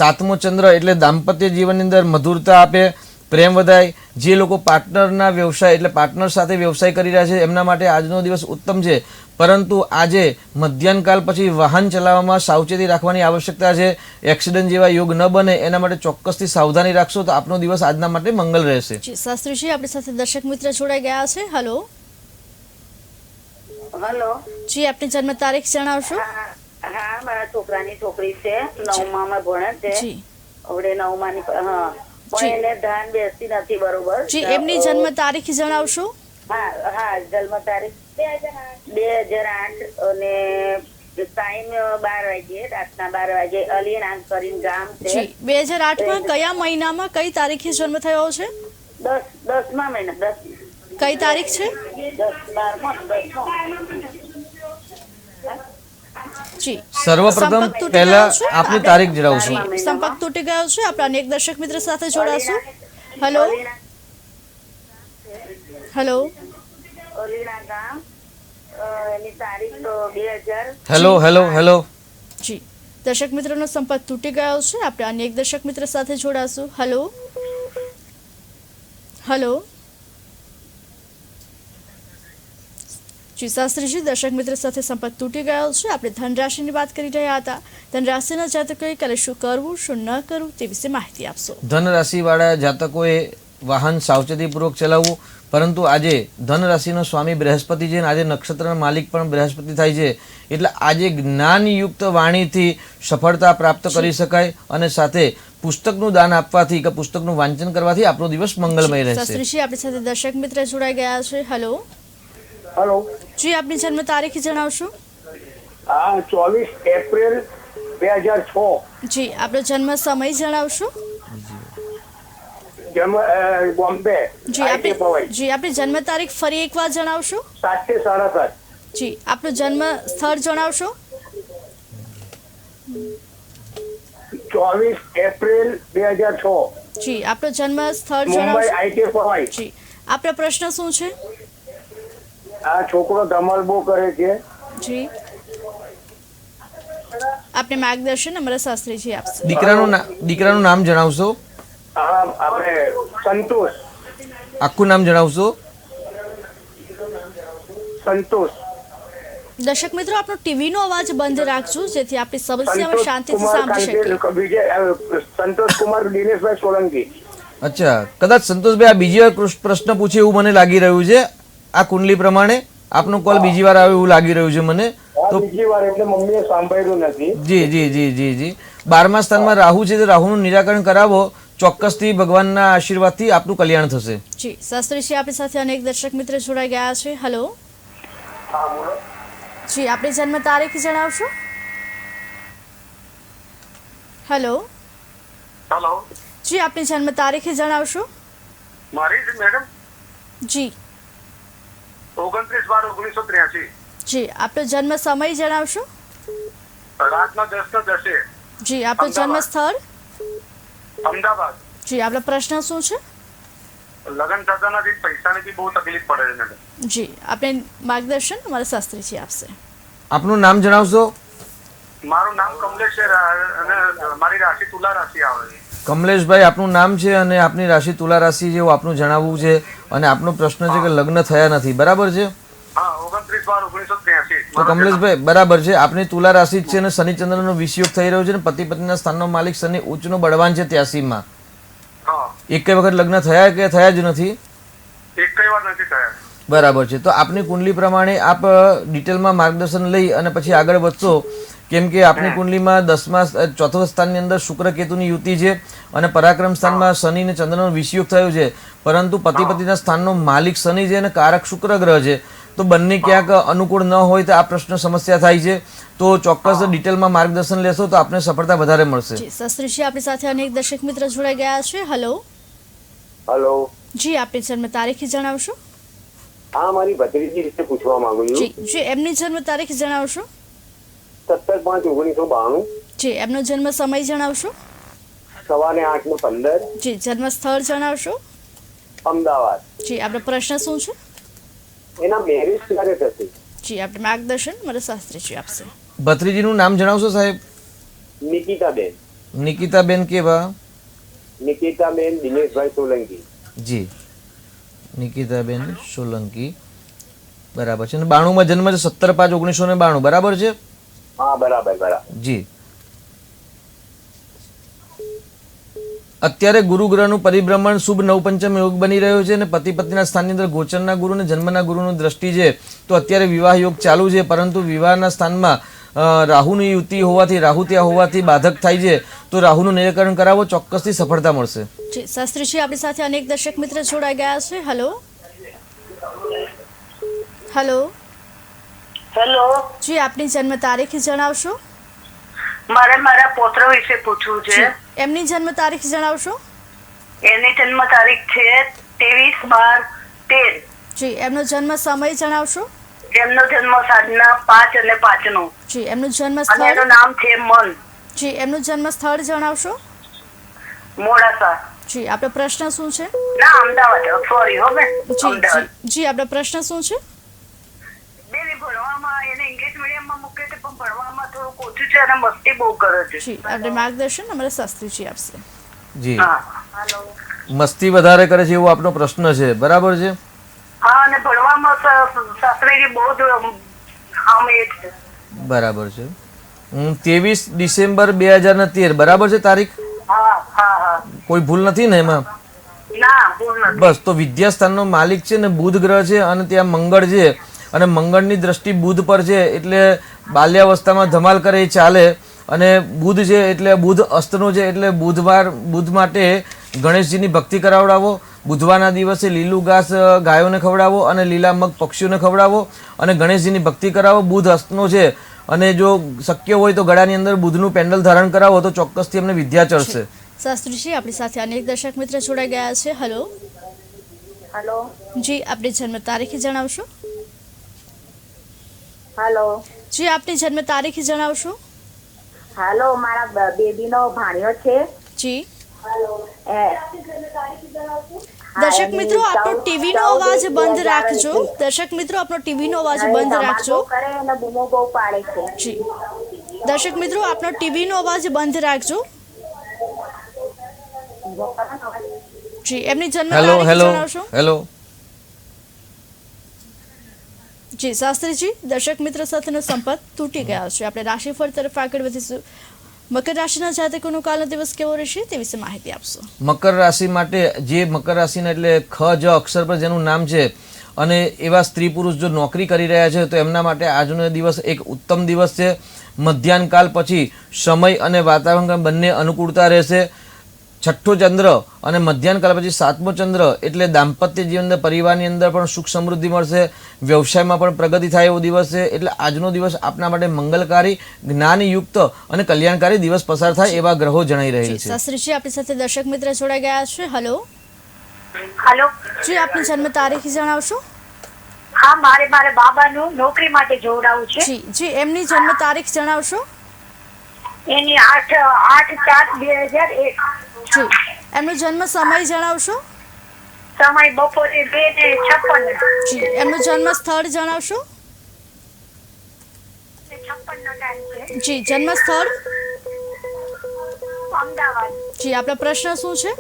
7મો ચંદ્ર એટલે દાંપત્ય જીવનની અંદર મધુરતા આપે, પ્રેમ વધાય. જે લોકો પાર્ટનરના વ્યવસાય એટલે પાર્ટનર સાથે વ્યવસાય કરી રહ્યા છે એમના માટે આજનો દિવસ ઉત્તમ છે, પરંતુ આજે મધ્યાહનકાલ પછી વાહન ચલાવવામાં સાવચેતી રાખવાની આવશ્યકતા છે. એક્સિડન્ટ જેવા યોગ ન બને એના માટે ચોક્કસથી સાવધાની રાખશો તો આપનો દિવસ આજના માટે મંગલ રહેશે. જી શાસ્ત્રીજી આપણી સાથે દર્શક મિત્ર જોડાઈ ગયા છે. હેલો. હલો. જી આપની જન્મ તારીખ જણાવશો? હા, મારા છોકરાની છોકરી છે, 9માં ભણે છે. જી હવે 9માંની હા, પણ એને ધ્યાન બેસતી નથી બરોબર. જી એમની જન્મ તારીખ જણાવશો? હા હા, જન્મ તારીખ 2008 અને ટાઈમ 12 વાગે, રાતના 12 વાગે. અલીના કરીને ગામ છે. જી 2008માં કયા મહિનામાં કઈ તારીખે જન્મ થયો છે? 10મા મહિના 10. કઈ તારીખ છે? 10 જી સર્વપ્રથમ પહેલા આપની તારીખ જણાવશો. સંપર્ક તૂટી ગયો છે. આપણે અનેક દર્શક મિત્ર સાથે જોડાશું. Hello hello. અલીના ગામ, એની તારીખ તો 2000. Hello hello hello. જી દર્શક મિત્રોનો સંપર્ક તૂટી ગયો છે. આપણે અનેક દર્શક મિત્ર સાથે જોડાશું. Hello hello. જી શાસ્ત્રીજી દર્શક મિત્ર સાથે સંપર્ક તૂટી ગયો છે. આપણે ધનરાશિની વાત કરી રહ્યા હતા. ધનરાશિના જાતકોએ કાલે શું કરવું શું ન કરવું તે વિશે માહિતી આપશો. ધન રાશિવાળા જાતકોએ વાહન સાવચેતીપૂર્વક ચલાવવું, પરંતુ આજે ધન રાશિનો સ્વામી બૃહસ્પતિ છે અને આજે નક્ષત્રના માલિક પણ બૃહસ્પતિ થાય છે, એટલે આજે જ્ઞાનયુક્ત વાણીથી સફળતા પ્રાપ્ત કરી શકાય, અને સાથે પુસ્તકનું દાન આપવાથી કે પુસ્તકનું વાંચન કરવાથી આપણો દિવસ મંગલમય રહેશે. શાસ્ત્રીજી આપણી સાથે દર્શક મિત્ર જોડાઈ ગયા છે. Hello hello. જી આપની જન્મ તારીખ જણાવશો? હા, 24 એપ્રિલ 2006. જી આપણો જન્મ સમય જણાવશો? જન્મ બોમ્બે. જી આપણી જન્મ તારીખ ફરી એકવાર જણાવશો? 7 થી 7:30. જી આપણું જન્મ સ્થળ જણાવશો? 24 એપ્રિલ 2006. જી આપણો જન્મ સ્થળ મુંબઈ જણાવશો? આઈટી પવાઈ. જી આપનો પ્રશ્ન શું છે? આ છોકરો ધમાલ બહુ કરે છે. જી આપને માર્ગદર્શન અમારા શાસ્ત્રીજી આપશે. દીકરાનું નામ જણાવશો? હા, આપણે સંતોષ. આખું નામ જણાવશો? સંતોષ. દર્શક મિત્રો આપણો ટીવીનો અવાજ બંધ રાખજો જેથી આપણી સમસ્યાઓ શાંતિથી સાંભળી શકીએ. સંતોષ કુમાર દિનેશભાઈ સોલંકી. અચ્છા, કદાચ સંતોષભાઈ આ બીજી વાર પ્રશ્ન પૂછે એવું મને લાગી રહ્યું છે. આ કુંડલી પ્રમાણે આપનો કોલ બીજી વાર આવે એવું લાગી રહ્યું છે મને. તો બીજી વાર એટલે મમ્મીએ સાંભળ્યું નથી. જી જી જી જી જી 12મા સ્થાનમાં રાહુ છે, તો રાહુનું નિરાકરણ કરાવો, ચોક્કસથી ભગવાનના આશીર્વાદથી આપનું કલ્યાણ થશે. જી શાસ્ત્રીજી આપણી સાથે અનેક દર્શક મિત્ર જોડાઈ ગયા છે. હેલો જી આપણી જન્મ તારીખ જણાવશો? Hello hello. જી આપની જન્મ તારીખ જણાવશો? મારી જ મેડમ જી 29/12/1983. જી આપનો જન્મ સમય જણાવશો? રાતના 10:10. જી આપનું જન્મ સ્થળ? અમદાવાદ. જી આપનો પ્રશ્ન શું છે? લગ્ન થતા નથી, પૈસાની બી બહુ તકલીફ પડે છે મેડમ. જી આપણે માર્ગદર્શન અમારા શાસ્ત્રીજી આપશે. આપનું નામ જણાવશો? મારું નામ કમલેશ છે અને મારી રાશિ તુલા રાશિ આવે છે. કમલેશભાઈ આપનું નામ છે અને આપની રાશિ તુલા રાશિ જેવું આપનું જણાવવું છે, અને આપનો પ્રશ્ન છે કે લગ્ન થયા નથી, બરાબર છે? હા, 31/12/1983. તો કમલેશભાઈ બરાબર છે, આપની તુલા રાશિ જ છે અને શનિ ચંદ્રનો વિષયોગ થઈ રહ્યો છે અને પતિ પત્નીના સ્થાનનો માલિક શનિ ઉચ્ચનો બળવાન છે 83માં. હા, એકે વખત લગ્ન થયા કે થયા જ નથી? એક કઈ વાર નથી થયા. બરાબર છે. તો આપની કુંડલી પ્રમાણે આપ ડિટેલમાં માર્ગદર્શન લઈ અને પછી આગળ વધશો, કેમ કે આપની કુંડલીમાં 4થા સ્થાનની અંદર શુક્ર કેતુની યુતિ છે અને પરાક્રમ સ્થાનમાં શનિ અને ચંદ્રનો વિષયોગ થયો છે, પરંતુ પતિ પત્નીના સ્થાનનો માલિક શનિ છે અને કારક શુક્ર ગ્રહ છે. તો બંને ક્યાંક અનુકૂળ ન હોય તો આ પ્રશ્ન સમસ્યા થાય છે. તો ચોક્કસ ડિટેલમાં માર્ગદર્શન લેશો તો આપને સફળતા વધારે મળશે. જી શાસ્ત્રીજી, આપણી સાથે અનેક દર્શક મિત્ર જોડાઈ ગયા છે. Hello hello. જી, આપની જન્મ તારીખ જણાવશો? હા, મારી ભત્રીજી વિશે પૂછવા માંગુ છું. જી જી, એમની જન્મ તારીખ જણાવશો? 17/5/1992. જી, એમનો જન્મ સમય જણાવશો? સવારે 8:15. જી, જન્મ સ્થળ જણાવશો? અમદાવાદ. જી, આપણો પ્રશ્ન શું છે? એના મેરેજ ક્યારે થશે? જી, આપણે માર્ગદર્શન મારા શાસ્ત્રીજી આપશે. ભત્રીજીનું નામ જણાવશો સાહેબ? નિકિતાબેન. નિકિતાબેન કેવા? નિકિતાબેન દિનેશભાઈ સોલંકી. જી, નિકિતાબેન સોલંકી. બરાબર છે. અને 92માં જન્મ છે, 17/5/1992. બરાબર છે? હા, બરાબર બરાબર. જી. અત્યારે ગુરુ ગ્રહનું પરિભ્રમણ શુભ નવપંચમ યોગ બની રહ્યો છે અને પતિ પત્નીના સ્થાનની અંદર ગોચરના ગુરુ અને જન્મના ગુરુની દ્રષ્ટિ છે. તો અત્યારે વિવાહ યોગ ચાલુ છે, પરંતુ વિવાહના સ્થાનમાં રાહુની યુતિ હોવાથી, રાહુ ત્યાં હોવાથી બાધક થાય છે. તો રાહુનું નિરાકરણ કરાવો, ચોક્કસથી સફળતા મળશે. જી શાસ્ત્રીજી, આપણી સાથે અનેક દર્શક મિત્ર જોડાઈ ગયા છે. હેલો હેલો હેલો, જી, આપની જન્મ તારીખ જણાવશો? મારે મારા પૌત્ર વિશે પૂછવું છે. એમની જન્મ તારીખ જણાવશો? એની જન્મ તારીખ છે 23/12/13. જી, એમનો જન્મ સમય જણાવશો? એમનો જન્મ સાંજના 5 અને 5 નો. જી, એમનું જન્મ અને સ્થળ? એનું નામ છે મન. જી, એમનું જન્મ સ્થળ જણાવશો? મોડાસા. જી, આપણો પ્રશ્ન શું છે? ના, અમદાવાદ. સોરી હો બેન, જી અમદાવાદ. જી, આપણો પ્રશ્ન શું છે? બેન, એ ભણવામાં એને ઇંગ્લિશ મીડિયમમાં મૂકે છે, પણ ભણવામાં થોડુંક ઓછું છે અને મસ્તી બહુ કરે છે. જી, આપણે માર્ગદર્શન અમારા શાસ્ત્રીજી આપશે. જી, હા, હાલો. મસ્તી વધારે કરે છે એવો આપનો પ્રશ્ન છે. બરાબર છે? હા, અને ભણવામાં શાસ્ત્રીજી બહુ જ ખામી છે. બરાબર છે. 23 ડિસેમ્બર 2013. બરાબર છે તારીખ? હા હા હા. કોઈ ભૂલ નથી ને એમાં? ના, ભૂલ નથી. બસ, તો વિદ્યાસ્થાનનો માલિક છે ને બુધ ગ્રહ છે અને ત્યાં મંગળ છે અને મંગળની દ્રષ્ટિ બુધ પર છે, એટલે બાલ્યાવસ્થામાં ધમાલ કરે એ ચાલે. અને બુધ છે એટલે બુધ અસ્તનો છે, એટલે બુધ માટે ગણેશજીની ભક્તિ કરાવડાવો. બુધવારના દિવસે લીલું ઘાસ ગાયોને ખવડાવો અને લીલા મગ પક્ષીઓને ખવડાવો અને ગણેશજીની ભક્તિ કરાવો. બુધ અસ્તનો છે અને જો શક્ય હોય તો ગળાની અંદર બુધનું પેન્ડલ ધારણ કરાવો તો ચોક્કસથી અમને વિદ્યા ચડશે. શાસ્ત્રીજી, આપણી સાથે અનેક દર્શક મિત્ર જોડાઈ ગયા છે. હેલો હેલો જી, આપણી જન્મ તારીખ જણાવશો? હેલો જી, આપની જન્મ તારીખ જણાવશો? હેલો, મારા બેબીનો ભાણિયો છે. જી, એ દર્શક મિત્રો, આપણો ટીવીનો અવાજ બંધ રાખજો. દર્શક મિત્રો, આપણો ટીવીનો અવાજ બંધ રાખજો. કરે અને બૂમો બહુ પાડે છે. જી, દર્શક મિત્રો, આપણો ટીવીનો અવાજ બંધ રાખજો. જી, એમની જન્મ હેલો તારીખ હેલો જણાવશો? હેલો. જી શાસ્ત્રીજી, દર્શક મિત્ર સાથેનો સંપર્ક તૂટી ગયો છે. આપણે રાશિફળ તરફ આગળ વધીશું. મકર રાશિના જાતકોનો કાલનો દિવસ કેવો રહેશે તે વિશે માહિતી આપશો. મકર રાશિ માટે, જે મકર રાશિના એટલે ખ જ અક્ષર પર જેનું નામ છે અને એવા સ્ત્રી પુરુષ જો નોકરી કરી રહ્યા છે તો એમના માટે આજનો દિવસ એક ઉત્તમ દિવસ છે. મધ્યાહનકાલ પછી સમય અને વાતાવરણ બંને અનુકૂળતા રહેશે. છઠ્ઠો ચંદ્ર અને મધ્યાહનકાલ પછી 7મો ચંદ્ર એટલે દાંપત્ય જીવન, પરિવારની અંદર પણ સુખ સમૃદ્ધિ મળશે. વ્યવસાયમાં પણ પ્રગતિ થાય એવો દિવસ છે. એટલે આજનો દિવસ આપના માટે મંગલકારી, જ્ઞાનયુક્ત અને કલ્યાણકારી દિવસ પસાર થાય એવા ગ્રહો જણાઈ રહેલ છે. શાસ્ત્રીજી, આપણી સાથે દર્શક મિત્ર જોડાઈ ગયા છે. હેલો હાલો. જી, આપની જન્મ તારીખ જણાવશો? હા, મારે બાબાનું નોકરી માટે જોડાવું છે. જી જી, એમની જન્મ તારીખ જણાવશો? એની 8/4/2001. જી, એમનો જન્મ સમય જણાવશો? સમય બપોરે 2:56. જી, એમનું જન્મ સ્થળ જણાવશો? 56 નો ટાઈમ છે. જી, જન્મ સ્થળ? અમદાવાદ. જી, આપણો પ્રશ્ન શું છે?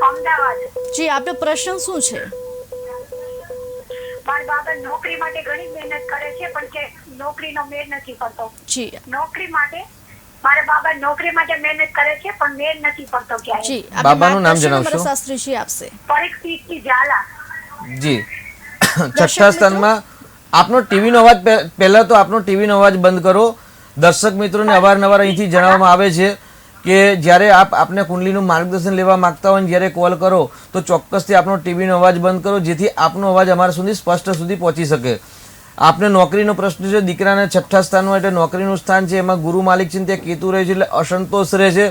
અમદાવાદ. જી, આપણો પ્રશ્ન શું છે? મારા બાબા નોકરી માટે ઘણી મહેનત કરે છે પણ કે નોકરીનો મેળ નથી પડતો. જી નોકરી માટે મારા બાબા નોકરી માટે મહેનત કરે છે પણ મેળ નથી પડતો ક્યાંય. જી બાબાનું નામ જણાવશો? શાસ્ત્રીજી આપશે. પરીક્ષિતજી ઝાલા. જી છઠ્ઠા સ્થાનમાં આપનો ટીવીનો અવાજ પહેલા તો આપનો ટીવીનો અવાજ બંધ કરો. દર્શક મિત્રોને અવારનવાર અહીંથી જણાવવામાં આવે છે કે જ્યારે આપને કુંડલીનું માર્ગદર્શન લેવા માંગતા હોય જ્યારે કોલ કરો તો ચોક્કસથી આપનો ટીવીનો અવાજ બંધ કરો, જેથી આપનો અવાજ અમારા સુધી સ્પષ્ટ સુધી પહોંચી શકે. આપને નોકરીનો પ્રશ્ન છે, દીકરાને છઠ્ઠા સ્થાનમાં એટલે નોકરીનું સ્થાન છે, એમાં ગુરુ માલિક છે, ત્યાં કેતુ રહે છે એટલે અસંતોષ રહે છે.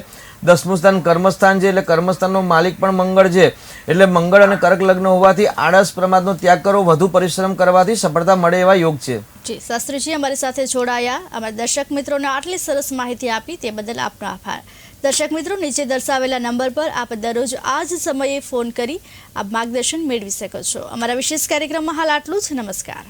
10મું સ્થાન કર્મસ્થાન છે એટલે કર્મસ્થાનનો માલિક પણ મંગળ છે, એટલે મંગળ અને કર્ક લગ્ન હોવાથી આળસ પ્રમાદનો ત્યાગ કરો, વધુ પરિશ્રમ કરવાથી સફળતા મળે એવા યોગ છે. જી શાસ્ત્રીજી અમારી સાથે જોડાયા, અમારા દર્શક મિત્રોને આટલી સરસ માહિતી આપી તે બદલ આપનો આભાર. દર્શક મિત્રો, નીચે દર્શાવેલા નંબર પર આપ દરરોજ આ જ સમયે ફોન કરી આપ માર્ગદર્શન મેળવી શકો છો. અમારા વિશેષ કાર્યક્રમમાં હાલ આટલું જ. નમસ્કાર.